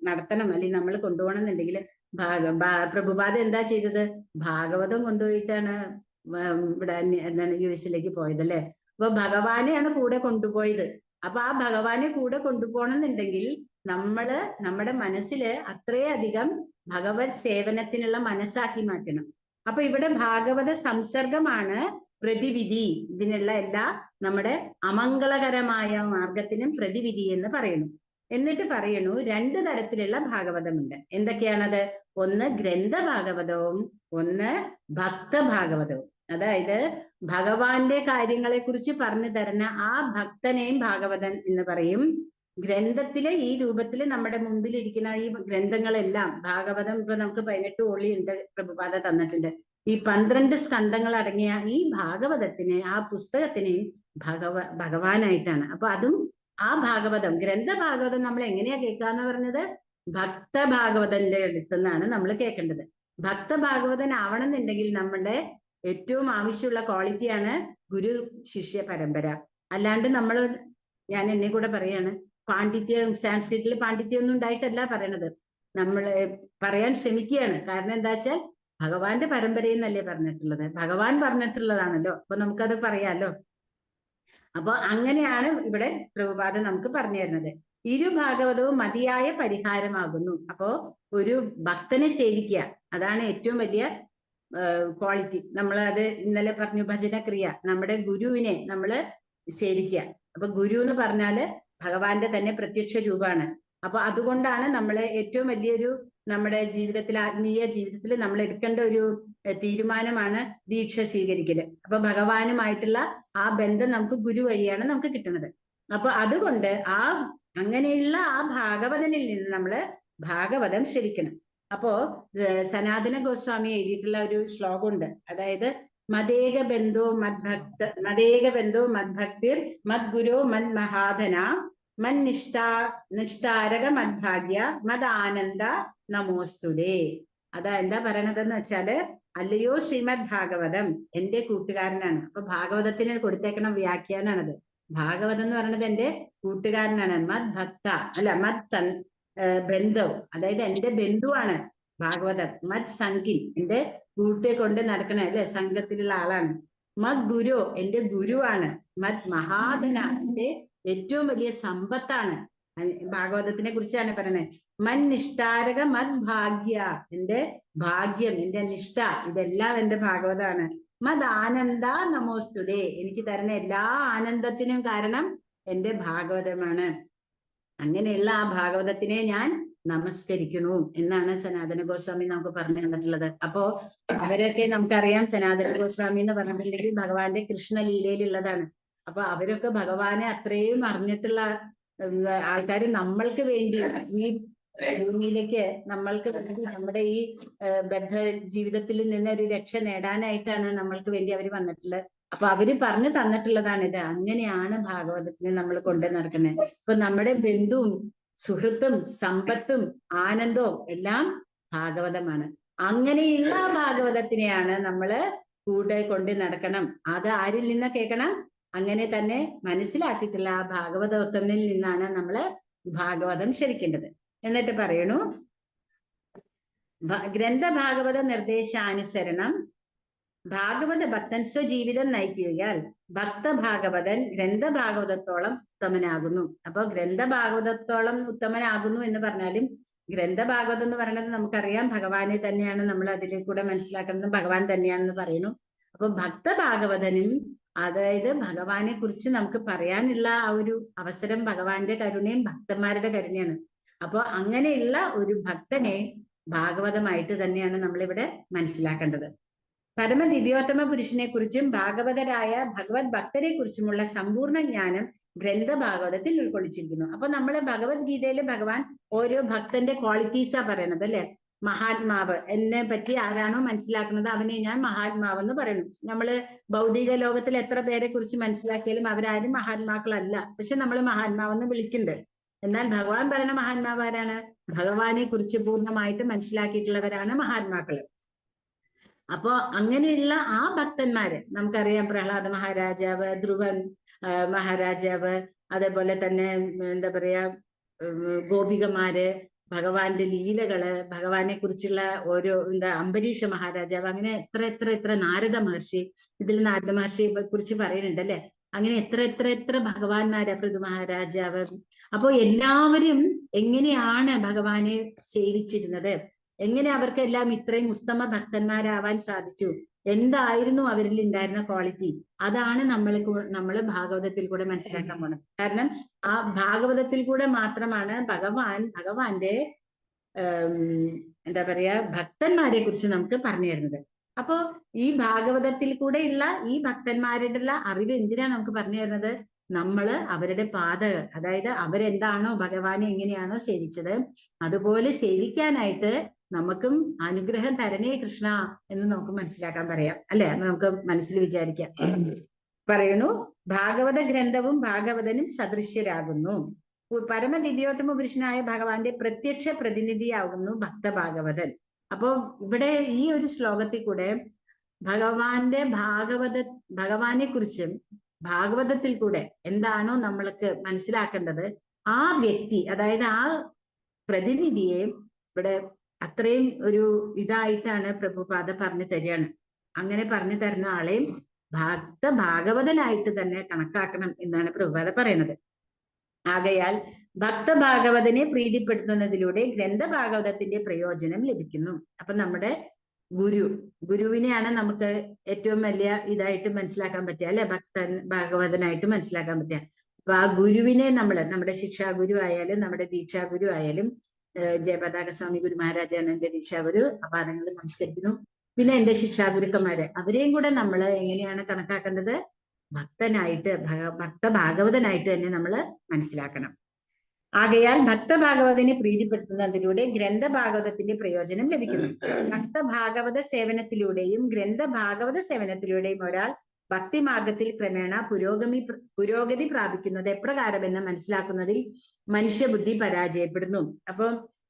നടത്തണം അല്ലെങ്കിൽ നമ്മൾ കൊണ്ടുപോകണം എന്നുണ്ടെങ്കിൽ പ്രഭുപാദ എന്താ ചെയ്തത്? ഭാഗവതം കൊണ്ടുപോയിട്ടാണ് ഇവിടെ എന്താണ് US പോയത് അല്ലെ. അപ്പൊ ഭഗവാനെയാണ് കൂടെ കൊണ്ടുപോയത്. അപ്പൊ ആ ഭഗവാനെ കൂടെ കൊണ്ടുപോകണം എന്നുണ്ടെങ്കിൽ നമ്മുടെ മനസ്സില് അത്രയധികം ഭഗവത് സേവനത്തിനുള്ള മനസ്സാക്കി മാറ്റണം. അപ്പൊ ഇവിടെ ഭാഗവത സംസർഗമാണ് പ്രതിവിധി. ഇതിനുള്ള എല്ലാ നമ്മുടെ അമംഗളകരമായ മാർഗത്തിനും പ്രതിവിധി എന്ന് പറയുന്നു. എന്നിട്ട് പറയണു 2 തരത്തിലുള്ള ഭാഗവതമുണ്ട്. എന്തൊക്കെയാണത്? ഒന്ന് ഗ്രന്ഥഭാഗവതവും ഒന്ന് ഭക്തഭാഗവതവും. അതായത് ഭഗവാന്റെ കാര്യങ്ങളെ കുറിച്ച് പറഞ്ഞു തരുന്ന ആ ഭക്തനെയും ഭാഗവതൻ എന്ന് പറയും. ഗ്രന്ഥത്തിലെ ഈ രൂപത്തിൽ നമ്മുടെ മുമ്പിലിരിക്കുന്ന ഈ ഗ്രന്ഥങ്ങളെല്ലാം, ഭാഗവതം ഇപ്പൊ നമുക്ക് 18 വോള്യമുണ്ട് പ്രഭുപാദ തന്നിട്ടുണ്ട്. ഈ 12 സ്കന്ധങ്ങൾ അടങ്ങിയ ഈ ഭാഗവതത്തിന്, ആ പുസ്തകത്തിന് ഭഗവാനായിട്ടാണ്. അപ്പൊ അതും ആ ഭാഗവതം, ഗ്രന്ഥഭാഗവതം നമ്മൾ എങ്ങനെയാ കേൾക്കാന്ന് പറഞ്ഞത്? ഭക്തഭാഗവതന്റെ അടുത്തുനിന്നാണ് നമ്മൾ കേൾക്കേണ്ടത്. ഭക്തഭാഗവതൻ ആവണമെന്നുണ്ടെങ്കിൽ നമ്മളുടെ ഏറ്റവും ആവശ്യമുള്ള ക്വാളിറ്റിയാണ് ഗുരു ശിഷ്യ പരമ്പര. അല്ലാണ്ട് ഞാൻ എന്നെ കൂടെ പറയാണ്, പാണ്ഡിത്യം, സാൻസ്ക്രിറ്റിൽ പാണ്ഡിത്യം ഒന്നും ഉണ്ടായിട്ടല്ല പറയണത്. നമ്മൾ പറയാൻ ശ്രമിക്കുകയാണ്. കാരണം എന്താ വെച്ചാൽ ഭഗവാന്റെ പരമ്പരയെന്നല്ലേ പറഞ്ഞിട്ടുള്ളത്, ഭഗവാൻ പറഞ്ഞിട്ടുള്ളതാണല്ലോ. അപ്പൊ നമുക്കത് പറയാലോ. അപ്പൊ അങ്ങനെയാണ് ഇവിടെ പ്രഭുപാദ നമുക്ക് പറഞ്ഞു തരുന്നത്. ഭാഗവതവും മതിയായ പരിഹാരമാകുന്നു. അപ്പോ ഒരു ഭക്തനെ സേവിക്കുക, അതാണ് ഏറ്റവും വലിയ ക്വാളിറ്റി. നമ്മൾ അത് ഇന്നലെ പറഞ്ഞു, ഭജനക്രിയ, നമ്മുടെ ഗുരുവിനെ നമ്മൾ സേവിക്കുക. അപ്പൊ ഗുരു എന്ന് പറഞ്ഞാല് ഭഗവാന്റെ തന്നെ പ്രത്യക്ഷ രൂപമാണ്. അപ്പൊ അതുകൊണ്ടാണ് നമ്മൾ ഏറ്റവും വലിയൊരു നമ്മുടെ ജീവിതത്തിൽ, ആത്മീയ ജീവിതത്തിൽ നമ്മൾ എടുക്കേണ്ട ഒരു തീരുമാനമാണ് ദീക്ഷ സ്വീകരിക്കല്. അപ്പൊ ഭഗവാനുമായിട്ടുള്ള ആ ബന്ധം നമുക്ക് ഗുരു വഴിയാണ് നമുക്ക് കിട്ടുന്നത്. അപ്പൊ അതുകൊണ്ട് അങ്ങനെയുള്ള ആ ഭാഗവതനിൽ നിന്ന് നമ്മള് ഭാഗവതം ശ്രവിക്കണം. അപ്പോ സനാതന ഗോസ്വാമി എഴുതിയിട്ടുള്ള ഒരു ശ്ലോകമുണ്ട്. അതായത് മദേക ബന്ധോ മദ്ഭക്തിർ മദ്ഗുരോ മന്മഹാധന നിഷ്ഠാരക മദ്ഭാഗ്യ മദാനന്ദ നമോസ്തുതേ. എന്താ പറയണതെന്ന് വെച്ചാല്, അല്ലയോ ശ്രീമദ് ഭാഗവതം എന്റെ കൂട്ടുകാരനാണ്. അപ്പൊ ഭാഗവതത്തിന് കൊടുത്തേക്കണ വ്യാഖ്യാനാണത്. ഭാഗവതം എന്ന് പറയുന്നത് എന്റെ കൂട്ടുകാരനാണ്. ബന്ധവ്, അതായത് എന്റെ ബന്ധുവാണ് ഭാഗവതം. സംഘി, എന്റെ കൂട്ടെ കൊണ്ട് നടക്കണ അല്ലെ, സംഘത്തിലുള്ള ആളാണ്. ഗുരു, എന്റെ ഗുരുവാണ്. മഹാധന, എന്റെ ഏറ്റവും വലിയ സമ്പത്താണ്. ഭാഗവതത്തിനെ കുറിച്ചാണ് പറയുന്നത്. മൻ നിഷ്ഠാരക മത് ഭാഗ്യ, എന്റെ ഭാഗ്യം, എന്റെ നിഷ്ഠ, ഇതെല്ലാം എന്റെ ഭാഗവതാണ്. മത് ആനന്ദ നമോസ്തുതേ, എനിക്ക് തരുന്ന എല്ലാ ആനന്ദത്തിനും കാരണം എന്റെ ഭാഗവതമാണ്. അങ്ങനെയുള്ള ആ ഭാഗവതത്തിനെ ഞാൻ നമസ്കരിക്കുന്നു എന്നാണ് സനാതന ഗോസ്വാമി നമുക്ക് പറഞ്ഞു തന്നിട്ടുള്ളത്. അപ്പോ അവരൊക്കെ നമുക്കറിയാം, സനാതന ഗോസ്വാമി എന്ന് പറഞ്ഞിട്ടുണ്ടെങ്കിൽ ഭഗവാന്റെ കൃഷ്ണലീലയിലുള്ളതാണ്. അപ്പൊ അവരൊക്കെ ഭഗവാനെ അത്രയും അറിഞ്ഞിട്ടുള്ള ആൾക്കാർ. നമ്മൾക്ക് വേണ്ടി ഈ ഭൂമിയിലേക്ക് നമ്മൾക്ക് വേണ്ടി, നമ്മുടെ ഈ ബദ്ധ ജീവിതത്തിൽ നിന്ന് ഒരു രക്ഷ നേടാനായിട്ടാണ് നമ്മൾക്ക് വേണ്ടി അവർ വന്നിട്ടുള്ളത്. അപ്പൊ അവര് പറഞ്ഞു തന്നിട്ടുള്ളതാണ് ഇത്. അങ്ങനെയാണ് ഭാഗവതത്തിനെ നമ്മൾ കൊണ്ടു നടക്കുന്നത്. ഇപ്പൊ നമ്മുടെ ബന്ധുവും സുഹൃത്തും സമ്പത്തും ആനന്ദവും എല്ലാം ഭാഗവതമാണ്. അങ്ങനെയുള്ള ഭാഗവതത്തിനെയാണ് നമ്മള് കൂടെ കൊണ്ട് നടക്കണം. അത് ആരിൽ നിന്ന് കേൾക്കണം? അങ്ങനെ തന്നെ മനസ്സിലാക്കിയിട്ടുള്ള ആ ഭാഗവതോത്തമനിൽ നിന്നാണ് നമ്മള് ഭാഗവതം ശരിക്കേണ്ടത്. എന്നിട്ട് പറയണു, ഗ്രന്ഥഭാഗവത നിർദ്ദേശാനുസരണം ഭാഗവത ഭക്തൻ സ്വജീവിതം നയിക്കുകയാൽ ഭക്തഭാഗവതൻ ഗ്രന്ഥഭാഗവതത്തോളം ഉത്തമനാകുന്നു. അപ്പൊ ഗ്രന്ഥഭാഗവതത്തോളം ഉത്തമനാകുന്നു എന്ന് പറഞ്ഞാലും, ഗ്രന്ഥഭാഗവതം എന്ന് പറയുന്നത് നമുക്കറിയാം ഭഗവാനെ തന്നെയാണ്. നമ്മൾ അതിൽ കൂടെ മനസ്സിലാക്കുന്നത് ഭഗവാൻ തന്നെയാണെന്ന് പറയുന്നു. അപ്പൊ ഭക്തഭാഗവതനും, അതായത് ഭഗവാനെ കുറിച്ച് നമുക്ക് പറയാനുള്ള ആ ഒരു അവസരം ഭഗവാന്റെ കരുണയും ഭക്തന്മാരുടെ കരുണയാണ്. അപ്പൊ അങ്ങനെയുള്ള ഒരു ഭക്തനെ ഭാഗവതമായിട്ട് തന്നെയാണ് നമ്മളിവിടെ മനസ്സിലാക്കേണ്ടത്. പരമദിവ്യോത്തമ പുരുഷനെ കുറിച്ചും ഭാഗവതരായ ഭഗവത് ഭക്തരെ കുറിച്ചുമുള്ള സമ്പൂർണ്ണ ജ്ഞാനം ഗ്രന്ഥഭാഗവതത്തിൽ ഉൾക്കൊള്ളിച്ചിരിക്കുന്നു. അപ്പൊ നമ്മള് ഭഗവത്ഗീതയിൽ ഭഗവാൻ ഓരോ ഭക്തന്റെ ക്വാളിറ്റീസാ പറയണത് അല്ലെ. മഹാത്മാവ്, എന്നെ പറ്റി ആരാണോ മനസ്സിലാക്കുന്നത് അവനെ ഞാൻ മഹാത്മാവ് എന്ന് പറയുന്നു. നമ്മള് ഭൗതിക ലോകത്തിൽ എത്ര പേരെ കുറിച്ച് മനസ്സിലാക്കിയാലും അവരാരും മഹാത്മാക്കളല്ല. പക്ഷെ നമ്മൾ മഹാത്മാവെന്ന് വിളിക്കുന്നുണ്ട്. എന്നാൽ ഭഗവാൻ പറയുന്ന മഹാത്മാവ് ആരാണ്? ഭഗവാനെ കുറിച്ച് പൂർണ്ണമായിട്ട് മനസ്സിലാക്കിയിട്ടുള്ളവരാണ് മഹാത്മാക്കള്. അപ്പോ അങ്ങനെയുള്ള ആ ഭക്തന്മാര് നമുക്കറിയാം. പ്രഹ്ലാദ മഹാരാജാവ്, ധ്രുവൻ മഹാരാജാവ്, അതേപോലെ തന്നെ എന്താ പറയാ ഗോപികമാര്, ഭഗവാന്റെ ലീലകള്, ഭഗവാനെ കുറിച്ചുള്ള ഓരോ അംബരീഷ മഹാരാജാവ്, അങ്ങനെ എത്ര നാരദ മഹർഷി, ഇതിൽ നാരദ മഹർഷിയെ കുറിച്ച് പറയുന്നുണ്ട് അല്ലെ. അങ്ങനെ എത്ര ഭഗവാന്മാര്, പൃഥു മഹാരാജാവ്. അപ്പോ എല്ലാവരും എങ്ങനെയാണ് ഭഗവാനെ സേവിച്ചിരുന്നത്, എങ്ങനെ അവർക്കെല്ലാം ഇത്രയും ഉത്തമ ഭക്തന്മാരാവാൻ സാധിച്ചു, എന്തായിരുന്നു അവരിൽ ഉണ്ടായിരുന്ന ക്വാളിറ്റി, അതാണ് നമ്മള് ഭാഗവതത്തിൽ കൂടെ മനസ്സിലാക്കാൻ പോണത്. കാരണം ആ ഭാഗവതത്തിൽ കൂടെ മാത്രമാണ് ഭഗവാന്റെ എന്താ പറയാ ഭക്തന്മാരെ കുറിച്ച് നമുക്ക് പറഞ്ഞു തരുന്നത്. അപ്പോ ഈ ഭാഗവതത്തിൽ കൂടെയുള്ള ഈ ഭക്തന്മാരുടെ അറിവ് എന്തിനാ നമുക്ക് പറഞ്ഞു തരുന്നത്? നമ്മള് അവരുടെ പാതകൾ, അതായത് അവരെന്താണോ ഭഗവാനെ എങ്ങനെയാണോ സേവിച്ചത് അതുപോലെ സേവിക്കാനായിട്ട് നമുക്കും അനുഗ്രഹം തരണേ കൃഷ്ണ എന്ന് നമുക്ക് മനസ്സിലാക്കാൻ പറയാം അല്ലെ. നമുക്ക് മനസ്സിൽ വിചാരിക്കാം. പറയണു, ഭാഗവത ഗ്രന്ഥവും ഭാഗവതനും സദൃശ്യരാകുന്നു. പരമദിവ്യോത്തമ പുരുഷനായ ഭഗവാന്റെ പ്രത്യക്ഷ പ്രതിനിധിയാകുന്നു ഭക്തഭാഗവതൻ. അപ്പൊ ഇവിടെ ഈ ഒരു ശ്ലോകത്തിൽ കൂടെ ഭഗവാനെ കുറിച്ചും ഭാഗവതത്തിൽ കൂടെ എന്താണോ നമ്മൾക്ക് മനസ്സിലാക്കേണ്ടത്, ആ വ്യക്തി, അതായത് ആ പ്രതിനിധിയെ ഇവിടെ അത്രയും ഒരു ഇതായിട്ടാണ് പ്രഭുപാദ പറഞ്ഞു തരികയാണ്. അങ്ങനെ പറഞ്ഞു തരുന്ന ആളെയും ഭാഗവതനായിട്ട് തന്നെ കണക്കാക്കണം എന്നാണ് പ്രഭുപാദ പറയുന്നത്. ആകയാൽ ഭക്തഭാഗവതനെ പ്രീതിപ്പെടുത്തുന്നതിലൂടെ ഗ്രന്ഥഭാഗവതത്തിന്റെ പ്രയോജനം ലഭിക്കുന്നു. അപ്പൊ നമ്മുടെ ഗുരുവിനെയാണ് നമുക്ക് ഏറ്റവും വലിയ ഇതായിട്ട് മനസ്സിലാക്കാൻ പറ്റുക അല്ലെ, ഭാഗവതനായിട്ട് മനസ്സിലാക്കാൻ പറ്റുക. അപ്പൊ ആ ഗുരുവിനെ നമ്മുടെ ശിക്ഷാഗുരു ആയാലും നമ്മുടെ ദീക്ഷാഗുരു ആയാലും, ജയപതാക സ്വാമി ഗുരു മഹാരാജാണ് എന്റെ ദീക്ഷാഗുരു, പാദങ്ങൾ നമസ്കരിക്കുന്നു. പിന്നെ എന്റെ ശിക്ഷാഗുരുക്കന്മാര്, അവരെയും കൂടെ നമ്മൾ എങ്ങനെയാണ് കണക്കാക്കേണ്ടത്? ഭക്തഭാഗവതനായിട്ട് തന്നെ നമ്മൾ മനസ്സിലാക്കണം. ആകയാൽ ഭക്തഭാഗവതനെ പ്രീതിപ്പെടുത്തുന്നതിലൂടെ ഗ്രന്ഥഭാഗവതത്തിന്റെ പ്രയോജനം ലഭിക്കുന്നു. ഭക്തഭാഗവത സേവനത്തിലൂടെയും ഗ്രന്ഥഭാഗവത സേവനത്തിലൂടെയും ഒരാൾ ഭക്തിമാർഗത്തിൽ ക്രമേണ പുരോഗതി പ്രാപിക്കുന്നത് എപ്രകാരമെന്ന് മനസ്സിലാക്കുന്നതിൽ മനുഷ്യബുദ്ധി പരാജയപ്പെടുന്നു. അപ്പൊ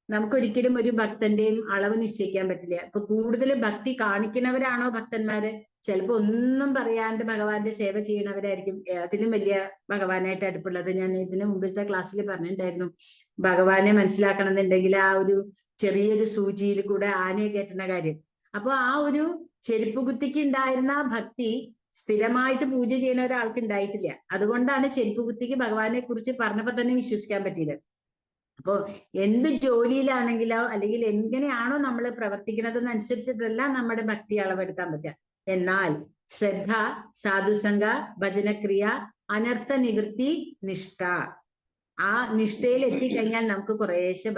നമുക്കൊരിക്കലും ഒരു ഭക്തന്റെയും അളവ് നിശ്ചയിക്കാൻ പറ്റില്ല. ഇപ്പൊ കൂടുതൽ ഭക്തി കാണിക്കുന്നവരാണോ ഭക്തന്മാര്? ചിലപ്പോ ഒന്നും പറയാണ്ട് ഭഗവാന്റെ സേവ ചെയ്യണവരായിരിക്കും അതിലും വലിയ ഭഗവാനായിട്ട് അടുപ്പുള്ളത്. ഞാൻ ഇതിന് മുമ്പിലത്തെ ക്ലാസ്സിൽ പറഞ്ഞിട്ടുണ്ടായിരുന്നു, ഭഗവാനെ മനസ്സിലാക്കണമെന്നുണ്ടെങ്കിൽ ആ ഒരു ചെറിയൊരു സൂചിയിൽ കൂടെ ആനയെ കയറ്റുന്ന കാര്യം. അപ്പൊ ആ ഒരു ചെരുപ്പ് കുത്തിക്ക് ഉണ്ടായിരുന്ന ഭക്തി സ്ഥിരമായിട്ട് പൂജ ചെയ്യുന്ന ഒരാൾക്ക് ഉണ്ടായിട്ടില്ല. അതുകൊണ്ടാണ് ചെരുപ്പ് കുത്തിക്ക് ഭഗവാനെ കുറിച്ച് പറഞ്ഞപ്പോ തന്നെ വിശ്വസിക്കാൻ പറ്റിയത്. അപ്പോ എന്ത് ജോലിയിലാണെങ്കിലോ അല്ലെങ്കിൽ എങ്ങനെയാണോ നമ്മൾ പ്രവർത്തിക്കുന്നതെന്നനുസരിച്ചിട്ടല്ല നമ്മുടെ ഭക്തി അളവെടുക്കാൻ പറ്റുക. എന്നാൽ ശ്രദ്ധ, സാധുസംഗ, ഭജനക്രിയ, അനർത്ഥ നിവൃത്തി, നിഷ്ഠ, ആ നിഷ്ഠയിൽ എത്തിക്കഴിഞ്ഞാൽ നമുക്ക് കുറേശ്ശെ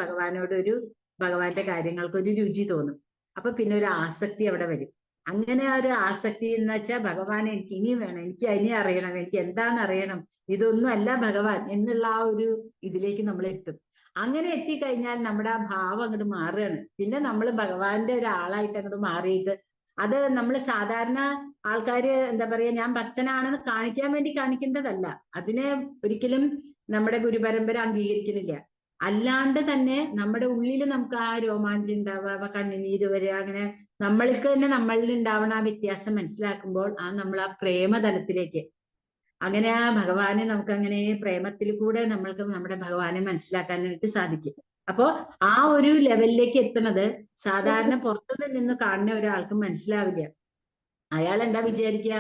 ഭഗവാന്റെ കാര്യങ്ങൾക്ക് ഒരു രുചി തോന്നും. അപ്പൊ പിന്നെ ഒരു ആസക്തി അവിടെ വരും. അങ്ങനെ ഒരു ആസക്തി എന്ന് വെച്ചാൽ ഭഗവാനെ എനിക്ക് ഇനിയും വേണം, എനിക്ക് ഇനി അറിയണം, എനിക്ക് എന്താണെന്ന് അറിയണം, ഇതൊന്നും അല്ല ഭഗവാൻ എന്നുള്ള ആ ഒരു ഇതിലേക്ക് നമ്മൾ എത്തും. അങ്ങനെ എത്തിക്കഴിഞ്ഞാൽ നമ്മുടെ ആ ഭാവം അങ്ങോട്ട് മാറുകയാണ്. പിന്നെ നമ്മൾ ഭഗവാന്റെ ഒരാളായിട്ട് അങ്ങോട്ട് മാറിയിട്ട് അത് നമ്മൾ സാധാരണ ആൾക്കാര് എന്താ പറയാ, ഞാൻ ഭക്തനാണെന്ന് കാണിക്കാൻ വേണ്ടി കാണിക്കേണ്ടതല്ല. അതിനെ ഒരിക്കലും നമ്മുടെ ഗുരുപരമ്പര അംഗീകരിക്കുന്നില്ല. അല്ലാണ്ട് തന്നെ നമ്മുടെ ഉള്ളിൽ നമുക്ക് ആ രോമാഞ്ചം ഉണ്ടാവുക, കണ്ണുനീര് വരിക, അങ്ങനെ നമ്മൾക്ക് തന്നെ നമ്മളിൽ ഉണ്ടാവുന്ന ആ വ്യത്യാസം മനസ്സിലാക്കുമ്പോൾ നമ്മൾ ആ പ്രേമതലത്തിലേക്ക്, അങ്ങനെ ആ ഭഗവാനെ നമുക്ക് അങ്ങനെ പ്രേമത്തിൽ കൂടെ നമ്മൾക്ക് നമ്മുടെ ഭഗവാനെ മനസ്സിലാക്കാനായിട്ട് സാധിക്കും. അപ്പോ ആ ഒരു ലെവലിലേക്ക് എത്തുന്നത് സാധാരണ പുറത്തു നിന്ന് കാണുന്ന ഒരാൾക്ക് മനസ്സിലാവില്ല. അയാൾ എന്താ വിചാരിക്കുക,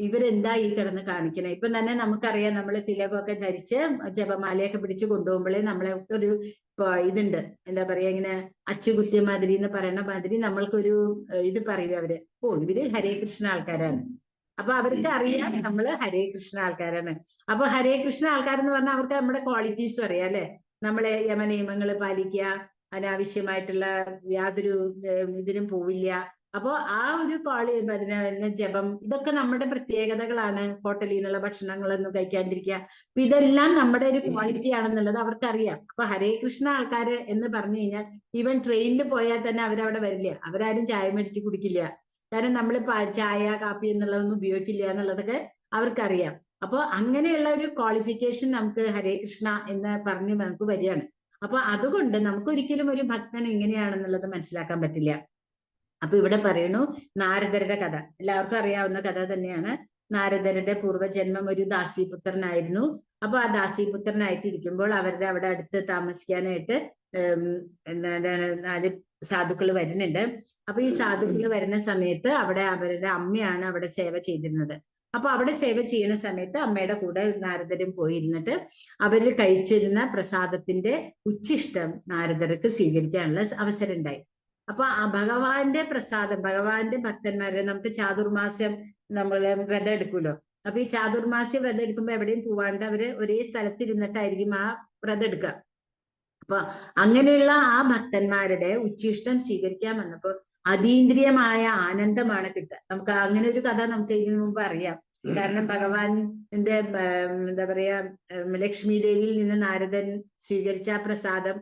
ഇവരെന്താ ഈ കിടന്ന് കാണിക്കണേ. ഇപ്പം തന്നെ നമുക്കറിയാം, നമ്മൾ തിലകമൊക്കെ ധരിച്ച് ജപമാലയൊക്കെ പിടിച്ച് കൊണ്ടുപോകുമ്പോഴേ നമ്മളെ ഒരു ഇതുണ്ട്, എന്താ പറയാ, ഇങ്ങനെ അച്ചുകുത്തിയ മാതിരി എന്ന് പറയുന്ന മാതിരി നമ്മൾക്കൊരു ഇത് പറയും അവര്, ഇവര് ഹരേ കൃഷ്ണ ആൾക്കാരാണ്. അപ്പൊ അവർക്ക് അറിയാം നമ്മള് ഹരേ കൃഷ്ണ ആൾക്കാരാണ്. അപ്പൊ ഹരേ കൃഷ്ണ ആൾക്കാരെന്ന് പറഞ്ഞാൽ അവർക്ക് നമ്മുടെ ക്വാളിറ്റീസും അറിയാം അല്ലെ. നമ്മളെ യമനിയമങ്ങൾ പാലിക്കുക, അനാവശ്യമായിട്ടുള്ള യാതൊരു ഇതിനും പോവില്ല. അപ്പോ ആ ഒരു ജപം, ഇതൊക്കെ നമ്മുടെ പ്രത്യേകതകളാണ്. ഹോട്ടലിൽ നിന്നുള്ള ഭക്ഷണങ്ങളൊന്നും കഴിക്കാണ്ടിരിക്കുക, അപ്പൊ ഇതെല്ലാം നമ്മുടെ ഒരു ക്വാളിറ്റി ആണെന്നുള്ളത് അവർക്കറിയാം. അപ്പൊ ഹരേ കൃഷ്ണ ആൾക്കാര് എന്ന് പറഞ്ഞു കഴിഞ്ഞാൽ ഈവൻ ട്രെയിനിൽ പോയാൽ തന്നെ അവരവിടെ വരില്ല, അവരാരും ചായ മേടിച്ച് കുടിക്കില്ല. കാരണം നമ്മൾ ചായ കാപ്പി എന്നുള്ളതൊന്നും ഉപയോഗിക്കില്ല എന്നുള്ളതൊക്കെ അവർക്കറിയാം. അപ്പൊ അങ്ങനെയുള്ള ഒരു ക്വാളിഫിക്കേഷൻ നമുക്ക് ഹരേ കൃഷ്ണ എന്ന് പറഞ്ഞ് നമുക്ക് വരികയാണ്. അപ്പൊ അതുകൊണ്ട് നമുക്ക് ഒരിക്കലും ഒരു ഭക്തൻ എങ്ങനെയാണെന്നുള്ളത് മനസ്സിലാക്കാൻ പറ്റില്ല. അപ്പൊ ഇവിടെ പറയുന്നു നാരദരുടെ കഥ, എല്ലാവർക്കും അറിയാവുന്ന കഥ തന്നെയാണ്. നാരദരുടെ പൂർവ്വജന്മം ഒരു ദാസീപുത്രനായിരുന്നു. അപ്പൊ ആ ദാസീപുത്രനായിട്ടിരിക്കുമ്പോൾ അവരുടെ അവിടെ അടുത്ത് താമസിക്കാനായിട്ട് എന്താണ് 4 സാധുക്കൾ വരുന്നുണ്ട്. അപ്പൊ ഈ സാധുക്കൾ വരുന്ന സമയത്ത് അവിടെ അവരുടെ അമ്മയാണ് അവിടെ സേവ ചെയ്തിരുന്നത്. അപ്പൊ അവിടെ സേവ ചെയ്യുന്ന സമയത്ത് അമ്മയുടെ കൂടെ നാരദരും പോയിരുന്നിട്ട് അവര് കഴിച്ചിരുന്ന പ്രസാദത്തിന്റെ ഉച്ഛിഷ്ടം നാരദർക്ക് സ്വീകരിക്കാനുള്ള അവസരം ഉണ്ടായി. അപ്പൊ ആ ഭഗവാന്റെ പ്രസാദം, ഭഗവാന്റെ ഭക്തന്മാരെ നമുക്ക് ചാതുർമാസ്യം നമ്മള് വ്രതം എടുക്കുമല്ലോ. അപ്പൊ ഈ ചാതുർമാസ്യ വ്രതം എടുക്കുമ്പോ എവിടെയും പോവാണ്ട് അവര് ഒരേ സ്ഥലത്തിരുന്നിട്ടായിരിക്കും ആ വ്രതം എടുക്കുക. അപ്പൊ അങ്ങനെയുള്ള ആ ഭക്തന്മാരുടെ ഉച്ഛിഷ്ടം സ്വീകരിക്കാൻ വന്നപ്പോൾ അതീന്ദ്രിയമായ ആനന്ദമാണ് കിട്ടുക. നമുക്ക് അങ്ങനെ ഒരു കഥ നമുക്ക് ഇതിനു മുമ്പ് അറിയാം. കാരണം ഭഗവാന്റെ എന്താ പറയാ, ലക്ഷ്മി ദേവിയിൽ നിന്ന് നാരദൻ സ്വീകരിച്ച ആ പ്രസാദം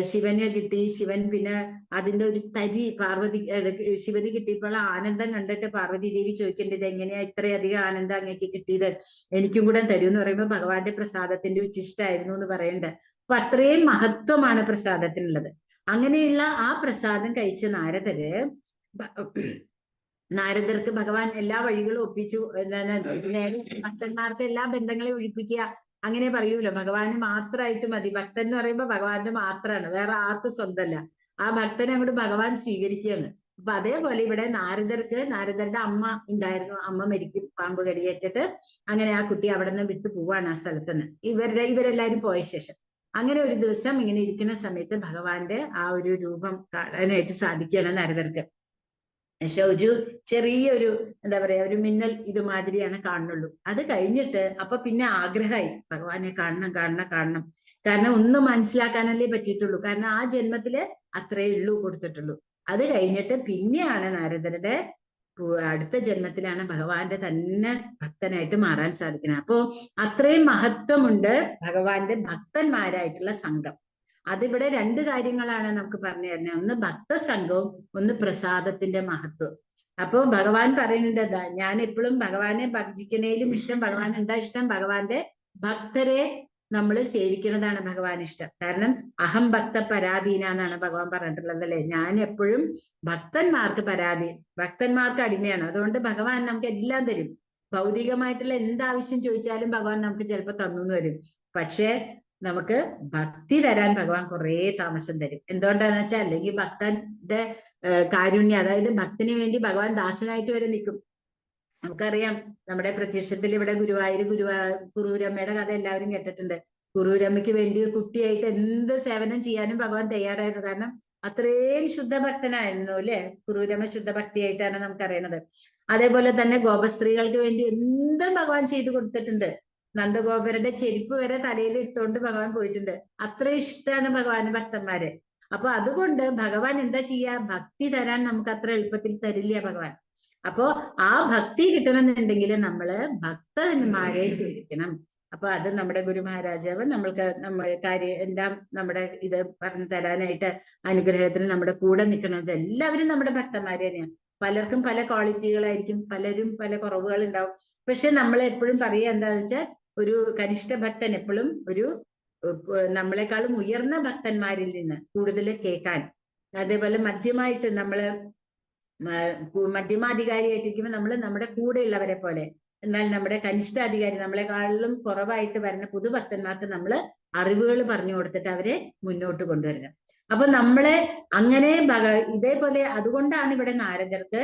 ശിവന് കിട്ടി. ശിവൻ പിന്നെ അതിന്റെ ഒരു തരി ശിവന് കിട്ടിയപ്പോൾ ആനന്ദം കണ്ടിട്ട് പാർവതി ദേവി ചോദിക്കേണ്ടത്, എങ്ങനെയാ ഇത്രയധികം ആനന്ദം അങ്ങേക്ക് കിട്ടിയത്, എനിക്കും കൂടെ തരൂ എന്ന് പറയുമ്പോൾ ഭഗവാന്റെ പ്രസാദത്തിന്റെ ഉച്ഛിഷ്ടായിരുന്നു എന്ന് പറയണ്ട്. അപ്പൊ അത്രയും മഹത്വമാണ് പ്രസാദത്തിനുള്ളത്. അങ്ങനെയുള്ള ആ പ്രസാദം കഴിച്ച നാരദർക്ക് ഭഗവാൻ എല്ലാ വഴികളും ഒപ്പിച്ചു. ഭക്തന്മാർക്ക് എല്ലാ ബന്ധങ്ങളെയും ഒഴിപ്പിക്കുക, അങ്ങനെ പറയൂലോ. ഭഗവാന് മാത്രമായിട്ട് മതി. ഭക്തൻ എന്ന് പറയുമ്പോൾ ഭഗവാന്റെ മാത്രമാണ്, വേറെ ആർക്കും സ്വന്തമല്ല. ആ ഭക്തനെ അങ്ങോട്ട് ഭഗവാൻ സ്വീകരിക്കുകയാണ്. അപ്പൊ അതേപോലെ ഇവിടെ നാരദരുടെ അമ്മ ഉണ്ടായിരുന്നു. അമ്മ മരിക്കും, പാമ്പ് കടിയേറ്റിട്ട്. അങ്ങനെ ആ കുട്ടി അവിടെ നിന്ന് വിട്ടു പോവാണ് ആ സ്ഥലത്ത് നിന്ന്, ഇവരെല്ലാരും പോയ ശേഷം. അങ്ങനെ ഒരു ദിവസം ഇങ്ങനെ ഇരിക്കുന്ന സമയത്ത് ഭഗവാന്റെ ആ ഒരു രൂപം കാണാനായിട്ട് സാധിക്കുകയാണ് നാരദർക്ക്. പക്ഷെ ഒരു ചെറിയൊരു എന്താ പറയാ, ഒരു മിന്നൽ ഇതുമാതിരിയാണ് കാണുന്നുള്ളൂ. അത് കഴിഞ്ഞിട്ട് അപ്പൊ പിന്നെ ആഗ്രഹമായി ഭഗവാനെ കാണണം കാണണം കാണണം. കാരണം ഒന്നും മനസ്സിലാക്കാനല്ലേ പറ്റിയിട്ടുള്ളൂ. കാരണം ആ ജന്മത്തില് അത്രയേ ഉള്ളൂ കൊടുത്തിട്ടുള്ളൂ. അത് കഴിഞ്ഞിട്ട് പിന്നെയാണ് നാരദരുടെ അടുത്ത ജന്മത്തിലാണ് ഭഗവാന്റെ തന്നെ ഭക്തനായിട്ട് മാറാൻ സാധിക്കുന്നത്. അപ്പോ അത്രയും മഹത്വമുണ്ട് ഭഗവാന്റെ ഭക്തന്മാരായിട്ടുള്ള സംഘം. അതിവിടെ 2 കാര്യങ്ങളാണ് നമുക്ക് പറഞ്ഞു തരുന്നത്. ഒന്ന് ഭക്തസംഘവും, ഒന്ന് പ്രസാദത്തിന്റെ മഹത്വം. അപ്പൊ ഭഗവാൻ പറയുന്നുണ്ട്, ഞാൻ എപ്പോഴും ഭഗവാനെ ഭജിക്കണേലും ഇഷ്ടം, ഭഗവാൻ എന്താ ഇഷ്ടം, ഭഗവാന്റെ ഭക്തരെ നമ്മൾ സേവിക്കുന്നതാണ് ഭഗവാൻ ഇഷ്ടം. കാരണം അഹം ഭക്ത പരാധീന എന്നാണ് ഭഗവാൻ പറഞ്ഞിട്ടുള്ളത് അല്ലെ. ഞാൻ എപ്പോഴും ഭക്തന്മാർക്ക് അടിമയാണ്. അതുകൊണ്ട് ഭഗവാൻ നമുക്ക് എല്ലാം തരും. ഭൗതികമായിട്ടുള്ള എന്താവശ്യം ചോദിച്ചാലും ഭഗവാൻ നമുക്ക് ചിലപ്പോൾ തന്നു വരും. പക്ഷേ നമുക്ക് ഭക്തി തരാൻ ഭഗവാൻ കുറേ താമസം തരും. എന്തുകൊണ്ടാന്ന് വെച്ചാൽ, അല്ലെങ്കിൽ ഭക്തന്റെ കാരുണ്യം, അതായത് ഭക്തന് വേണ്ടി ഭഗവാൻ ദാസനായിട്ട് വരെ നിൽക്കും. നമുക്കറിയാം നമ്മുടെ പ്രത്യക്ഷത്തിൽ ഇവിടെ കുറൂരമ്മയുടെ കഥ എല്ലാവരും കേട്ടിട്ടുണ്ട്. കുറൂരമ്മയ്ക്ക് വേണ്ടി കുട്ടിയായിട്ട് എന്ത് സേവനം ചെയ്യാനും ഭഗവാൻ തയ്യാറായിരുന്നു. കാരണം അത്രയും ശുദ്ധഭക്തനായിരുന്നു അല്ലെ. കുറൂരമ്മ ശുദ്ധഭക്തിയായിട്ടാണ് നമുക്കറിയണത്. അതേപോലെ തന്നെ ഗോപസ്ത്രീകൾക്ക് വേണ്ടി എന്തും ഭഗവാൻ ചെയ്തു കൊടുത്തിട്ടുണ്ട്. നന്ദഗോപരുടെ ചെരുപ്പ് വരെ തലയിൽ ഇട്ടുകൊണ്ട് ഭഗവാൻ പോയിട്ടുണ്ട്. അത്ര ഇഷ്ടമാണ് ഭഗവാന് ഭക്തന്മാരെ. അപ്പൊ അതുകൊണ്ട് ഭഗവാൻ എന്താ ചെയ്യാ, ഭക്തി തരാൻ നമുക്ക് അത്ര എളുപ്പത്തിൽ തരില്ല ഭഗവാൻ. അപ്പോ ആ ഭക്തി കിട്ടണമെന്നുണ്ടെങ്കിൽ നമ്മള് ഭക്തന്മാരെ സേവിക്കണം. അപ്പൊ അത് നമ്മുടെ ഗുരു മഹാരാജാവ് നമ്മൾക്ക് എല്ലാം നമ്മുടെ ഇത് പറഞ്ഞു തരാനായിട്ട് അനുഗ്രഹത്തിന് നമ്മുടെ കൂടെ നിൽക്കുന്നത് എല്ലാവരും നമ്മുടെ ഭക്തന്മാര് തന്നെയാണ്. പലർക്കും പല ക്വാളിറ്റികളായിരിക്കും, പലരും പല കുറവുകൾ ഉണ്ടാവും. പക്ഷെ നമ്മൾ എപ്പോഴും പറയുക എന്താന്ന് വെച്ചാൽ, ഒരു കനിഷ്ഠ ഭക്തൻ എപ്പോഴും ഒരു നമ്മളെക്കാളും ഉയർന്ന ഭക്തന്മാരിൽ നിന്ന് കൂടുതൽ കേൾക്കാൻ, അതേപോലെ മധ്യമായിട്ട് നമ്മള് മധ്യമാധികാരിയായിട്ടിരിക്കുമ്പോൾ നമ്മൾ നമ്മുടെ കൂടെയുള്ളവരെ പോലെ, എന്നാൽ നമ്മുടെ കനിഷ്ഠാധികാരി നമ്മളെക്കാളും കുറവായിട്ട് വരുന്ന പുതുഭക്തന്മാർക്ക് നമ്മൾ അറിവുകൾ പറഞ്ഞു കൊടുത്തിട്ട് അവരെ മുന്നോട്ട് കൊണ്ടുവരണം. അപ്പൊ നമ്മളെ അങ്ങനെ ഇതേപോലെ അതുകൊണ്ടാണ് ഇവിടെ നാരദർക്ക്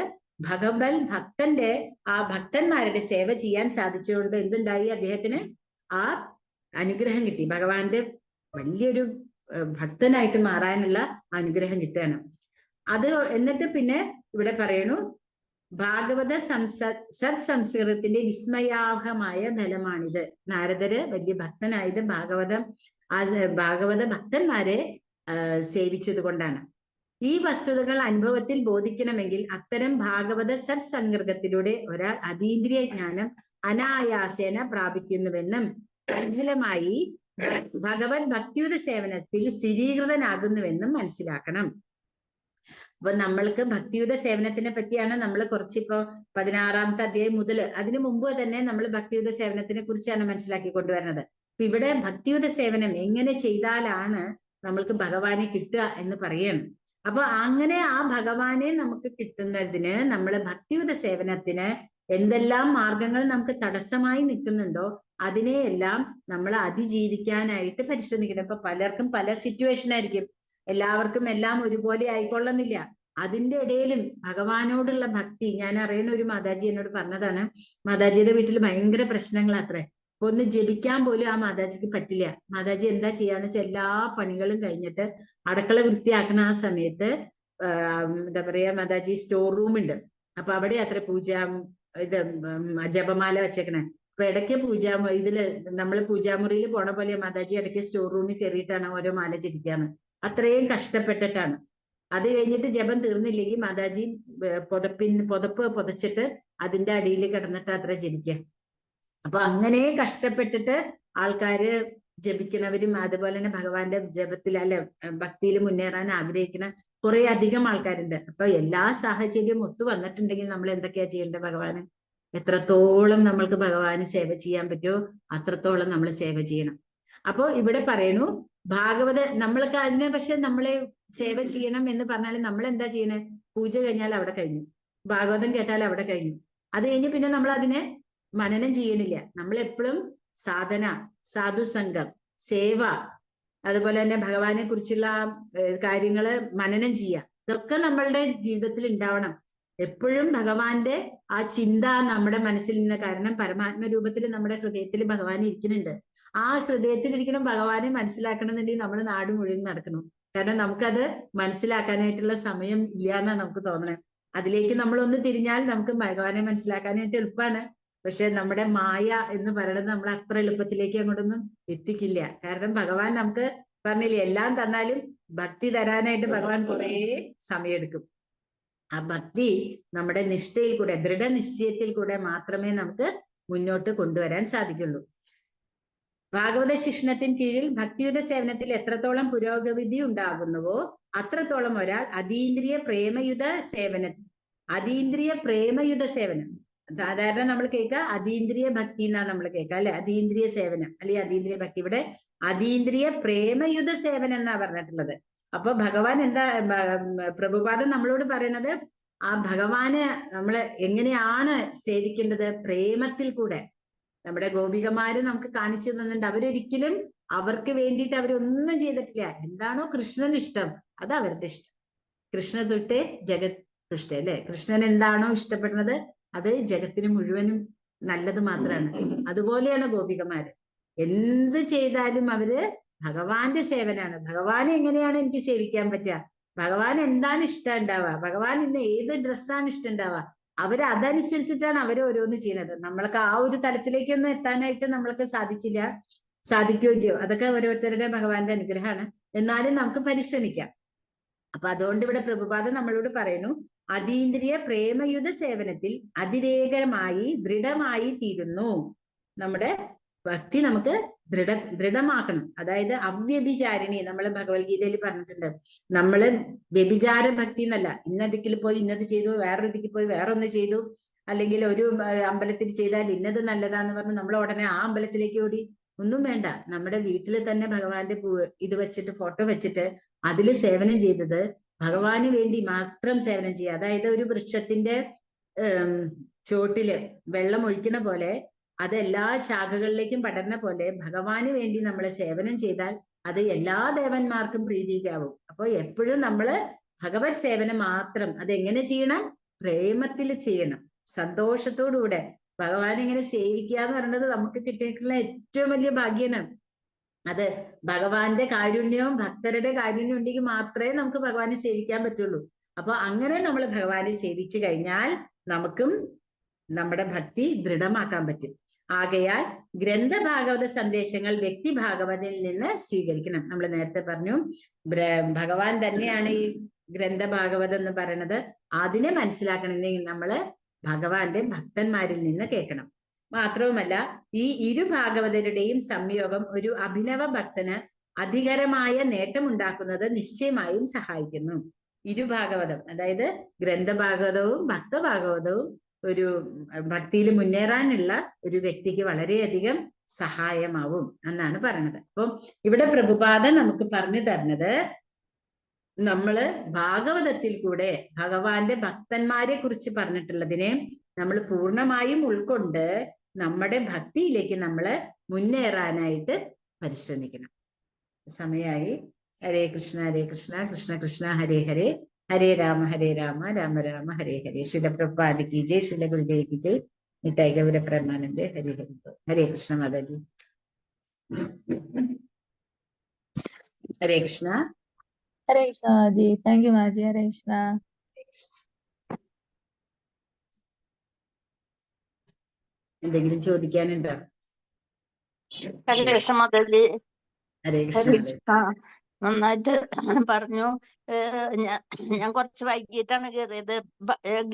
ഭക്തന്റെ ആ ഭക്തന്മാരുടെ സേവ ചെയ്യാൻ സാധിച്ചുകൊണ്ട് എന്തുണ്ടായി, അദ്ദേഹത്തിന് ആ അനുഗ്രഹം കിട്ടി. ഭഗവാന്റെ വലിയൊരു ഭക്തനായിട്ട് മാറാനുള്ള അനുഗ്രഹം കിട്ടുകയാണ്. അത് എന്നിട്ട് പിന്നെ ഇവിടെ പറയണു, ഭാഗവത സത്സംസ്കൃതത്തിന്റെ വിസ്മയാർഹമായ ഫലമാണിത്. നാരദര് വലിയ ഭക്തനായത് ഭാഗവത ഭക്തന്മാരെ സേവിച്ചത് കൊണ്ടാണ്. ഈ വസ്തുതകൾ അനുഭവത്തിൽ ബോധിക്കണമെങ്കിൽ അത്തരം ഭാഗവത സത്സംഗത്തിലൂടെ ഒരാൾ അതീന്ദ്രിയ ജ്ഞാനം അനായാസേന പ്രാപിക്കുന്നുവെന്നും ഫലമായി ഭഗവത് ഭക്തിയുത സേവനത്തിൽ സ്ഥിരീകൃതനാകുന്നുവെന്നും മനസ്സിലാക്കണം. അപ്പൊ നമ്മൾക്ക് ഭക്തിയുത സേവനത്തിനെ പറ്റിയാണ് നമ്മൾ കുറച്ചിപ്പോ 16ാമത്തെ അധ്യായം മുതൽ അതിനു മുമ്പ് തന്നെ നമ്മൾ ഭക്തിയുത സേവനത്തിനെ കുറിച്ചാണ് മനസ്സിലാക്കി കൊണ്ടുവരുന്നത്. അപ്പൊ ഇവിടെ ഭക്തിയുത സേവനം എങ്ങനെ ചെയ്താലാണ് നമ്മൾക്ക് ഭഗവാനെ കിട്ടുക എന്ന് പറയണം. അപ്പൊ അങ്ങനെ ആ ഭഗവാനെ നമുക്ക് കിട്ടുന്നതിന് നമ്മൾ ഭക്തിയുത സേവനത്തിന് എന്തെല്ലാം മാർഗങ്ങൾ നമുക്ക് തടസ്സമായി നിൽക്കുന്നുണ്ടോ അതിനെയെല്ലാം നമ്മൾ അതിജീവിക്കാനായിട്ട് പരിശ്രമിക്കണം. ഇപ്പൊ പലർക്കും പല സിറ്റുവേഷൻ ആയിരിക്കും, എല്ലാവർക്കും എല്ലാം ഒരുപോലെ ആയിക്കൊള്ളുന്നില്ല. അതിന്റെ ഇടയിലും ഭഗവാനോടുള്ള ഭക്തി, ഞാൻ അറിയുന്ന ഒരു മാതാജി എന്നോട് പറഞ്ഞതാണ്, മാതാജിയുടെ വീട്ടിൽ ഭയങ്കര പ്രശ്നങ്ങളാത്രേ. അപ്പൊ ഒന്ന് ജപിക്കാൻ പോലും ആ മാതാജിക്ക് പറ്റില്ല. മാതാജി എന്താ ചെയ്യാന്ന് വെച്ചാൽ എല്ലാ പണികളും കഴിഞ്ഞിട്ട് അടുക്കള വൃത്തിയാക്കുന്ന ആ സമയത്ത് എന്താ പറയാ, മാതാജി സ്റ്റോർ റൂം ഉണ്ട്. അപ്പൊ അവിടെ അത്ര ജപമാല വെച്ചേക്കണേ. അപ്പൊ ഇടയ്ക്ക് ഇതില് നമ്മള് പൂജാമുറിയിൽ പോണ പോലെ മാതാജി ഇടയ്ക്ക് സ്റ്റോർ റൂമിൽ കയറിയിട്ടാണ് ഓരോ മാല ജപിക്കാന്ന്. അത്രയും കഷ്ടപ്പെട്ടിട്ടാണ്. അത് കഴിഞ്ഞിട്ട് ജപം തീർന്നില്ലെങ്കിൽ മാതാജി പുതപ്പ് പുതച്ചിട്ട് അതിന്റെ അടിയിൽ കിടന്നിട്ട് അത്ര ജപിക്കുക. അപ്പൊ അങ്ങനെ കഷ്ടപ്പെട്ടിട്ട് ആൾക്കാര് ജപിക്കണവരും അതുപോലെ തന്നെ ഭഗവാന്റെ ജപത്തിൽ അല്ലെ ഭക്തിയിൽ മുന്നേറാൻ ആഗ്രഹിക്കുന്ന കുറെ അധികം ആൾക്കാരുണ്ട്. അപ്പൊ എല്ലാ സാഹചര്യവും ഒത്തു വന്നിട്ടുണ്ടെങ്കിൽ നമ്മൾ എന്തൊക്കെയാ ചെയ്യേണ്ടത്, ഭഗവാന് എത്രത്തോളം നമ്മൾക്ക് ഭഗവാന് സേവ ചെയ്യാൻ പറ്റുമോ അത്രത്തോളം നമ്മൾ സേവ ചെയ്യണം. അപ്പോ ഇവിടെ പറയണു നമ്മൾക്ക് അതിനെ, പക്ഷെ നമ്മളെ സേവ ചെയ്യണം എന്ന് പറഞ്ഞാൽ നമ്മൾ എന്താ ചെയ്യണേ, പൂജ കഴിഞ്ഞാൽ അവിടെ കഴിഞ്ഞു, ഭാഗവതം കേട്ടാൽ അവിടെ കഴിഞ്ഞു. അത് കഴിഞ്ഞ് പിന്നെ നമ്മൾ അതിനെ മനനം ചെയ്യണില്ല. നമ്മൾ എപ്പോഴും സാധന, സാധുസംഗം, സേവ, അതുപോലെ തന്നെ ഭഗവാനെ കുറിച്ചുള്ള കാര്യങ്ങള് മനനം ചെയ്യുക, ഇതൊക്കെ നമ്മളുടെ ജീവിതത്തിൽ ഉണ്ടാവണം. എപ്പോഴും ഭഗവാന്റെ ആ ചിന്ത നമ്മുടെ മനസ്സിൽ നിന്ന്, കാരണം പരമാത്മ രൂപത്തിൽ നമ്മുടെ ഹൃദയത്തിൽ ഭഗവാൻ ഇരിക്കുന്നുണ്ട്. ആ ഹൃദയത്തിലിരിക്കണം ഭഗവാനെ മനസ്സിലാക്കണമെന്നുണ്ടെങ്കിൽ നമ്മൾ നാട് മുഴുവൻ നടക്കണം. കാരണം നമുക്കത് മനസ്സിലാക്കാനായിട്ടുള്ള സമയം ഇല്ല എന്നാണ് നമുക്ക് തോന്നണേ. അതിലേക്ക് നമ്മളൊന്ന് തിരിഞ്ഞാൽ നമുക്ക് ഭഗവാനെ മനസ്സിലാക്കാനായിട്ട് എളുപ്പമാണ്. പക്ഷെ നമ്മുടെ മായ എന്ന് പറയുന്നത് നമ്മൾ അത്ര എളുപ്പത്തിലേക്ക് അങ്ങോട്ടൊന്നും എത്തിക്കില്ല. കാരണം ഭഗവാൻ നമുക്ക് പറഞ്ഞില്ലേ, എല്ലാം തന്നാലും ഭക്തി തരാനായിട്ട് ഭഗവാൻ കുറേ സമയമെടുക്കും. ആ ഭക്തി നമ്മുടെ നിഷ്ഠയിൽ കൂടെ, ദൃഢനിശ്ചയത്തിൽ കൂടെ മാത്രമേ നമുക്ക് മുന്നോട്ട് കൊണ്ടുവരാൻ സാധിക്കുള്ളൂ. ഭാഗവത ശിക്ഷണത്തിന് കീഴിൽ ഭക്തിയുത സേവനത്തിൽ എത്രത്തോളം പുരോഗതി ഉണ്ടാകുന്നുവോ അത്രത്തോളം ഒരാൾ അതീന്ദ്രിയ പ്രേമയുത സേവനം, സാധാരണ നമ്മൾ കേൾക്കുക അതീന്ദ്രിയ ഭക്തി എന്നാണ് നമ്മൾ കേൾക്കുക അല്ലെ, അതീന്ദ്രിയ സേവനം അല്ലെങ്കിൽ അതീന്ദ്രിയ ഭക്തി. ഇവിടെ അതീന്ദ്രിയ പ്രേമയുത സേവനം എന്നാ പറഞ്ഞിട്ടുള്ളത്. അപ്പൊ ഭഗവാൻ എന്താ, പ്രഭുപാദം നമ്മളോട് പറയണത്, ആ ഭഗവാനെ നമ്മൾ എങ്ങനെയാണ് സേവിക്കേണ്ടത്, പ്രേമത്തിൽ കൂടെ. നമ്മുടെ ഗോപികമാര് നമുക്ക് കാണിച്ചു തന്നിട്ടുണ്ട്. അവരൊരിക്കലും അവർക്ക് വേണ്ടിയിട്ട് അവരൊന്നും ചെയ്തിട്ടില്ല. എന്താണോ കൃഷ്ണന് ഇഷ്ടം അത് അവരുടെ ഇഷ്ടം. കൃഷ്ണ തൊട്ടേ ജഗത് തുഷ്ട അല്ലെ, കൃഷ്ണൻ എന്താണോ ഇഷ്ടപ്പെടുന്നത് അത് ജഗത്തിന് മുഴുവനും നല്ലത് മാത്രമാണ്. അതുപോലെയാണ് ഗോപികമാര്. എന്ത് ചെയ്താലും അവര് ഭഗവാന്റെ സേവനാണ്. ഭഗവാനെ എങ്ങനെയാണ് എനിക്ക് സേവിക്കാൻ പറ്റുക? ഭഗവാൻ എന്താണ് ഇഷ്ടം ഉണ്ടാവുക? ഭഗവാൻ ഇന്ന് ഏത് ഡ്രസ്സാണ് ഇഷ്ടം ഉണ്ടാവുക? അവര് അതനുസരിച്ചിട്ടാണ് അവർ ഓരോന്ന് ചെയ്യുന്നത്. നമ്മൾക്ക് ആ ഒരു തലത്തിലേക്കൊന്നും എത്താനായിട്ട് നമ്മൾക്ക് സാധിച്ചില്ല, സാധിക്കുമല്ലോ. അതൊക്കെ ഓരോരുത്തരുടെ ഭഗവാന്റെ അനുഗ്രഹമാണ്. എന്നാലും നമുക്ക് പരിശ്രമിക്കാം. അപ്പൊ അതുകൊണ്ട് ഇവിടെ പ്രഭുപാദ നമ്മളോട് പറയുന്നു, അതീന്ദ്രിയ പ്രേമയുധ സേവനത്തിൽ അതിരേകമായി ദൃഢമായി തീരുന്നു. നമ്മുടെ ഭക്തി നമുക്ക് ദൃഢമാക്കണം. അതായത് അവ്യഭിചാരിണി, നമ്മൾ ഭഗവത്ഗീതയിൽ പറഞ്ഞിട്ടുണ്ട്. നമ്മള് വ്യഭിചാര ഭക്തി എന്നല്ല, ഇന്ന ദിക്കിൽ പോയി ഇന്നത് ചെയ്തു, വേറൊരു ദിക്കിൽ പോയി വേറൊന്ന് ചെയ്തു, അല്ലെങ്കിൽ ഒരു അമ്പലത്തിൽ ചെയ്താൽ ഇന്നത് നല്ലതാന്ന് പറഞ്ഞ് നമ്മൾ ഉടനെ ആ അമ്പലത്തിലേക്ക് ഓടി. ഒന്നും വേണ്ട. നമ്മുടെ വീട്ടിൽ തന്നെ ഭഗവാന്റെ ഇത് വെച്ചിട്ട്, ഫോട്ടോ വെച്ചിട്ട് അതിൽ സേവനം ചെയ്തത് ഭഗവാന് വേണ്ടി മാത്രം സേവനം ചെയ്യുക. അതായത് ഒരു വൃക്ഷത്തിന്റെ ചോട്ടില് വെള്ളം ഒഴിക്കണ പോലെ, അത് എല്ലാ ശാഖകളിലേക്കും പടർന്ന പോലെ ഭഗവാന് വേണ്ടി നമ്മൾ സേവനം ചെയ്താൽ അത് എല്ലാ ദേവന്മാർക്കും പ്രീതിക്കാവും. അപ്പൊ എപ്പോഴും നമ്മള് ഭഗവത് സേവനം മാത്രം. അതെങ്ങനെ ചെയ്യണം? പ്രേമത്തിൽ ചെയ്യണം, സന്തോഷത്തോടുകൂടെ. ഭഗവാനെ ഇങ്ങനെ സേവിക്കുക എന്ന് പറയുന്നത് നമുക്ക് കിട്ടിയിട്ടുള്ള ഏറ്റവും വലിയ ഭാഗ്യമാണ്. അത് ഭഗവാന്റെ കാരുണ്യവും ഭക്തരുടെ കാരുണ്യം ഉണ്ടെങ്കിൽ മാത്രമേ നമുക്ക് ഭഗവാനെ സേവിക്കാൻ പറ്റുള്ളൂ. അപ്പൊ അങ്ങനെ നമ്മൾ ഭഗവാനെ സേവിച്ചു കഴിഞ്ഞാൽ നമുക്കും നമ്മുടെ ഭക്തി ദൃഢമാക്കാൻ പറ്റും. ആകയാൽ ഗ്രന്ഥഭാഗവത സന്ദേശങ്ങൾ വ്യക്തി ഭാഗവതിൽ നിന്ന് സ്വീകരിക്കണം. നമ്മൾ നേരത്തെ പറഞ്ഞു, ഭഗവാൻ തന്നെയാണ് ഈ ഗ്രന്ഥഭാഗവതം എന്ന് പറയുന്നത്. അതിനെ മനസ്സിലാക്കണമെങ്കിൽ നമ്മള് ഭഗവാന്റെ ഭക്തന്മാരിൽ നിന്ന് കേൾക്കണം. മാത്രവുമല്ല, ഈ ഇരു ഭാഗവതരുടെയും സംയോഗം ഒരു അഭിനവ ഭക്തന് അധികരമായ നേട്ടമുണ്ടാക്കുന്നത് നിശ്ചയമായും സഹായിക്കുന്നു. ഇരുഭാഗവതം, അതായത് ഗ്രന്ഥഭാഗവതവും ഭക്തഭാഗവതവും ഒരു ഭക്തിയിൽ മുന്നേറാനുള്ള ഒരു വ്യക്തിക്ക് വളരെയധികം സഹായമാവും എന്നാണ് പറയുന്നത്. അപ്പം ഇവിടെ പ്രഭുപാദ നമുക്ക് പറഞ്ഞു തരുന്നത്, നമ്മള് ഭാഗവതത്തിൽ കൂടെ ഭഗവാന്റെ ഭക്തന്മാരെ കുറിച്ച് പറഞ്ഞിട്ടുള്ളതിനെ നമ്മൾ പൂർണ്ണമായും ഉൾക്കൊണ്ട് നമ്മുടെ ഭക്തിയിലേക്ക് നമ്മൾ മുന്നേറാനായിട്ട് പരിശ്രമിക്കണം. സമയമായി. ഹരേ കൃഷ്ണ ഹരേ കൃഷ്ണ കൃഷ്ണ കൃഷ്ണ ഹരേ ഹരേ, ഹരേ രാമ രാമ രാമ ഹരേ ഹരേ. ശില പ്രഭുപാദ് കി ജയ്, ശില ഗുരുദേവ് കി ജയ്. നിതായ് ഗൗര പ്രേമാനന്ദേ. ഹരേ ഹരി. ഹരേ കൃഷ്ണ മാതാജി. ഹരേ കൃഷ്ണ.
ഹരേ കൃഷ്ണ മാജി. താങ്ക് യു മാജി. ഹരേ കൃഷ്ണ.
എന്തെങ്കിലും ചോദിക്കാനുണ്ടോ?
ഹരേ കൃഷ്ണ മാതാജി.
ഹരേ
ഹരേ
കൃഷ്ണ.
കൃഷ്ണ. നന്നായിട്ട് പറഞ്ഞു. ഞാൻ കുറച്ച് വൈകിട്ടാണ് കയറിയത്.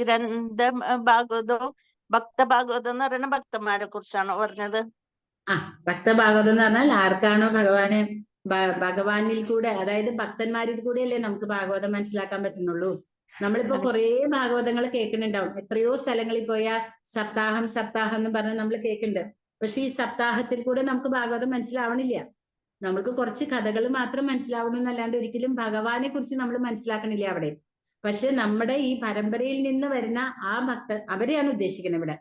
ഗ്രന്ഥ ഭാഗവതവും ഭക്തഭാഗവതം എന്ന് പറയുന്ന ഭക്തന്മാരെ കുറിച്ചാണോ പറഞ്ഞത്?
ആ, ഭക്തഭാഗവതം എന്ന് പറഞ്ഞാൽ ആർക്കാണോ ഭഗവാനെ ഭഗവാനിൽ കൂടെ, അതായത് ഭക്തന്മാരിൽ കൂടെയല്ലേ നമുക്ക് ഭാഗവതം മനസ്സിലാക്കാൻ പറ്റുന്നുള്ളൂ. നമ്മളിപ്പോ കുറേ ഭാഗവതങ്ങൾ കേൾക്കുന്നുണ്ടാവും. എത്രയോ സ്ഥലങ്ങളിൽ പോയാൽ സപ്താഹം സപ്താഹം എന്ന് പറഞ്ഞ് നമ്മൾ കേൾക്കുന്നുണ്ട്. പക്ഷെ ഈ സപ്താഹത്തിൽ കൂടെ നമുക്ക് ഭാഗവതം മനസ്സിലാവണില്ല. നമുക്ക് കുറച്ച് കഥകൾ മാത്രം മനസ്സിലാവണമെന്നല്ലാണ്ട് ഒരിക്കലും ഭഗവാനെ കുറിച്ച് നമ്മൾ മനസ്സിലാക്കണില്ല അവിടെ. പക്ഷെ നമ്മുടെ ഈ പരമ്പരയിൽ നിന്ന് വരുന്ന ആ അവരെയാണ് ഉദ്ദേശിക്കുന്നത് ഇവിടെ.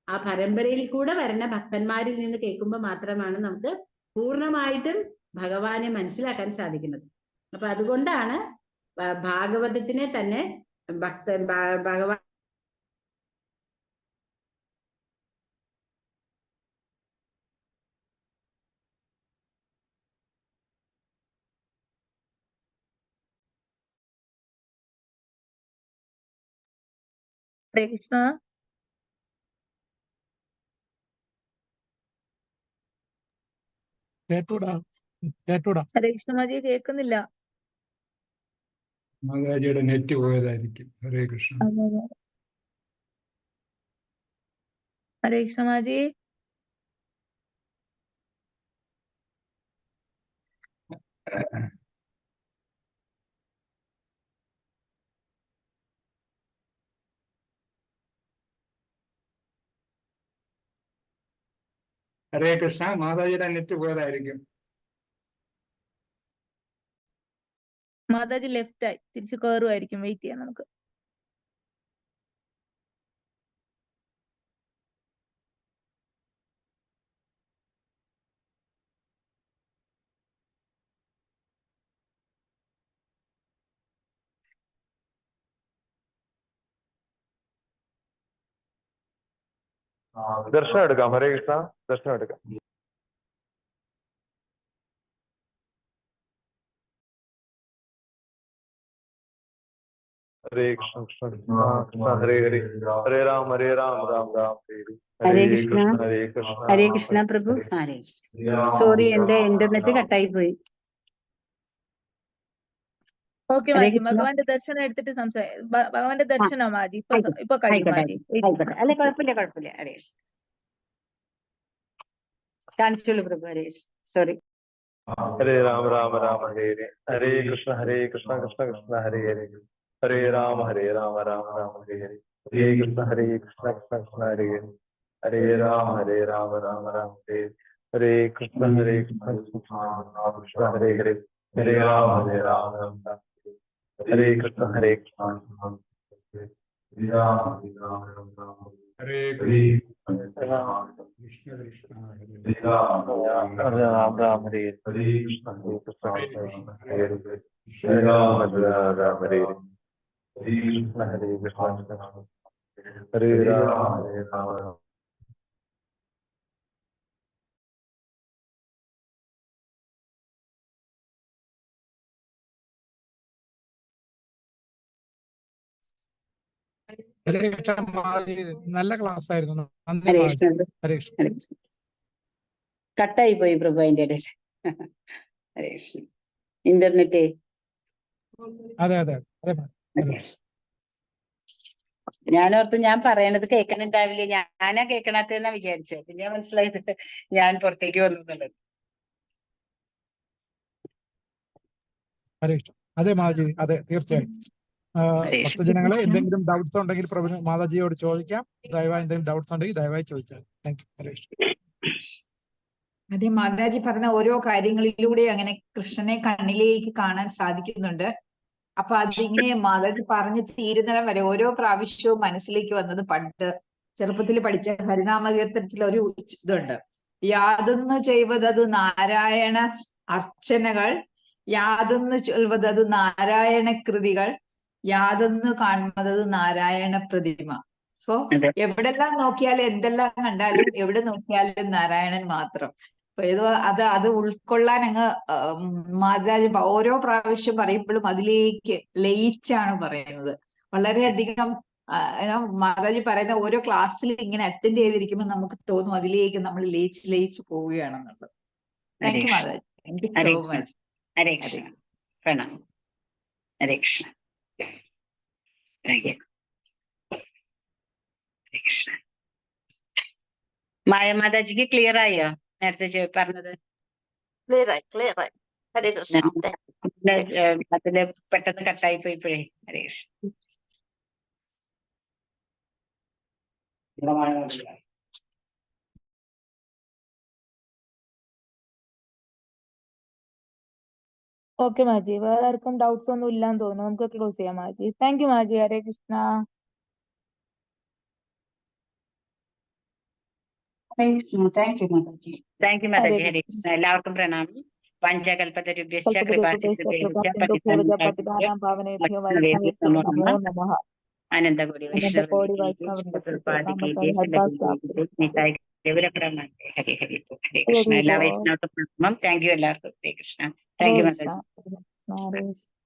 ആ പരമ്പരയിൽ കൂടെ വരുന്ന ഭക്തന്മാരിൽ നിന്ന് കേൾക്കുമ്പോൾ മാത്രമാണ് നമുക്ക് പൂർണ്ണമായിട്ടും ഭഗവാനെ മനസ്സിലാക്കാൻ സാധിക്കുന്നത്. അപ്പൊ അതുകൊണ്ടാണ് ഭാഗവതത്തിനെ തന്നെ ഭഗവാൻ
ഹരേ കൃഷ്ണ. ഹരേ കൃഷ്ണ മാജി, കേൾക്കുന്നില്ല.
മാതാജിയുടെ നെറ്റ് പോയതായിരിക്കും. ഹരേ കൃഷ്ണ.
ഹരേ കൃഷ്ണ മാജി.
ഹരേ കൃഷ്ണ. മാതാജിയുടെ നെറ്റ് പോയതായിരിക്കും.
മാതാജി ലെഫ്റ്റ് ആയി, തിരിച്ചു കയറുമായിരിക്കും. വെയിറ്റ് ചെയ്യാം നമുക്ക്.
ദർശനം എടുക്കാം. ഹരേ കൃഷ്ണ. ദർശനം എടുക്കാം. ഹരേ കൃഷ്ണ കൃഷ്ണ കൃഷ്ണ കൃഷ്ണ ഹരേ ഹരേ, ഹരേ രാം രാം രാം ഹരേ
ഹരേ കൃഷ്ണ.
ഹരേ കൃഷ്ണ.
ഹരേ കൃഷ്ണ പ്രഭു. ഹരേ സോറി, എന്റെ ഇന്റർനെറ്റ് കട്ടായി പോയി.
ഓക്കെ
ഹരേ
മാജി,
കൃഷ്ണ.
ഭഗവാന്റെ ദർശനം എടുത്തിട്ട് ഭഗവാന്റെ ദർശനം മാജി ഇപ്പൊ കഴിയും
ആയിക്കോട്ടെ
മാജി.
ആയിക്കോട്ടെ. അല്ലെ, കുഴപ്പമില്ല കുഴപ്പമില്ല. ഹരേഷ് കാണിച്ചോളൂ പ്രഭു. ഹരേഷ് സോറി.
ഹരേ രാം രാം ഹരേ ഹരേ, ഹരേ കൃഷ്ണ കൃഷ്ണ കൃഷ്ണ ഹരേ ഹരേ, ഹരേ രാം രാം ഹരേ ഹരേ, ഹരേ കൃഷ്ണ കൃഷ്ണ കൃഷ്ണ ഹരേ ഹരേ, ഹരേ രാം രാം ഹരേ ഹരേ, കൃഷ്ണ കൃഷ്ണ കൃഷ്ണ ഹരേ ഹരേ, ഹരേ രാം രാം ഹരേ കൃഷ്ണ കൃഷ്ണ
ഹരേ കൃഷ്ണ കൃഷ്ണ കൃഷ്ണ ഹരേ
രാം രാം ഹരേ ഹരേ, കൃഷ്ണ കൃഷ്ണ ഹരേ ഹരേ, ഹരേ രാം രാം ഹരേ ഹരേ, കൃഷ്ണ കൃഷ്ണ ഹരേ രാം രാം.
ഹരേ കൃഷ്ണ മാതാജി, നല്ല ക്ലാസ് ആയിരുന്നു. നന്ദി
ഹരേഷ്
മാതാജി. ഹരേ കൃഷ്ണ.
ഹരേഷ് കട്ടായി പോയി പ്രഭു അതിന്റെ ഇടയിൽ. ഹരേഷ് ഇന്റർനെറ്റ്.
അതെ അതെ അതെ മാതാജി.
ഞാനോർത്ത് ഞാൻ പറയണത് കേൾക്കണുണ്ടാവില്ല, ഞാനാ കേൾക്കണാത്തെന്നാ വിചാരിച്ചത്. പിന്നെ മനസ്സിലായത് ഞാൻ പുറത്തേക്ക് വന്നു എന്നുള്ളത്.
ഹരേ കൃഷ്ണ. അതെ മാതാജി, അതെ തീർച്ചയായും. ഭക്തജനങ്ങളെ എന്തെങ്കിലും ഡൗട്ട്സ് ഉണ്ടെങ്കിൽ മാതാജിയോട് ചോദിക്കാം. ദയവായി എന്തെങ്കിലും ഡൗട്ട്സ് ഉണ്ടെങ്കിൽ ദയവായി ചോദിക്കാം. Thank you. ഹരേ കൃഷ്ണ.
അതെ, മാതാജി പറഞ്ഞ ഓരോ കാര്യങ്ങളിലൂടെ അങ്ങനെ കൃഷ്ണനെ കണ്ണിലേക്ക് കാണാൻ സാധിക്കുന്നുണ്ട്. അപ്പൊ അതിങ്ങനെ മാതാജി പറഞ്ഞ് തീരുന്നിടം വരെ ഓരോ പ്രാവശ്യവും മനസ്സിലേക്ക് വന്നത് പണ്ട് ചെറുപ്പത്തിൽ പഠിച്ച ഹരിനാമകീർത്തനത്തിൽ ഒരു ഇതുണ്ട്. യാതൊന്ന് ചെയ്വതത് നാരായണ അർച്ചനകൾ, യാതൊന്ന് ചൊൽവതത് നാരായണ കൃതികൾ, യാതൊന്ന് കാണുന്നത് നാരായണ പ്രതിമ. സോ എവിടെല്ലാം നോക്കിയാലും എന്തെല്ലാം കണ്ടാലും എവിടെ നോക്കിയാലും നാരായണൻ മാത്രം. അപ്പൊ അത് ഉൾക്കൊള്ളാൻ അങ്ങ് മാതാജി ഓരോ പ്രാവശ്യം പറയുമ്പോഴും അതിലേക്ക് ലയിച്ചാണ് പറയുന്നത്. വളരെയധികം മാതാജി പറയുന്ന ഓരോ ക്ലാസ്സിൽ ഇങ്ങനെ അറ്റൻഡ് ചെയ്തിരിക്കുമ്പോൾ നമുക്ക് തോന്നും അതിലേക്ക് നമ്മൾ ലയിച്ച് പോവുകയാണെന്നുള്ളത്. താങ്ക് യു മാതാജി. Thank you so much.
Hare Krishna. പ്രണാം. ഹരേ കൃഷ്ണ. Thank you. ഹരേ കൃഷ്ണ. മായ മാതാജിക്ക് ക്ലിയർ ആയോ നേരത്തെ പറഞ്ഞത്?
ക്ലിയർ ആയി. ഹരേ കൃഷ്ണ.
അതില് പെട്ടെന്ന് കട്ടായി പോയിപ്പോഴേ. ഹരേ കൃഷ്ണ.
ഓക്കെ മാജി, വേറെ ആർക്കും ഡൗട്ട്സ് ഒന്നും ഇല്ലാന്ന് തോന്നുന്നു. നമുക്ക് ക്ലോസ് ചെയ്യാം മാജി. താങ്ക് യു മാജി. ഹരേ കൃഷ്ണ.
താങ്ക് യു മാതാജി. താങ്ക് യു മാതാജി. ഹരേ കൃഷ്ണ. എല്ലാവർക്കും പ്രണാമം. പഞ്ചകൽപതരുഭ്യശ്ച അനന്തകോടി
അനന്തകോടി
ഹരേ ഹരേ കൃഷ്ണ. എല്ലാ വൈഷ്ണവർക്കും പ്രണാമം. താങ്ക് യു എല്ലാവർക്കും. ഹരേ കൃഷ്ണ. താങ്ക് യു മാതാജി.
ഹരേ കൃഷ്ണ.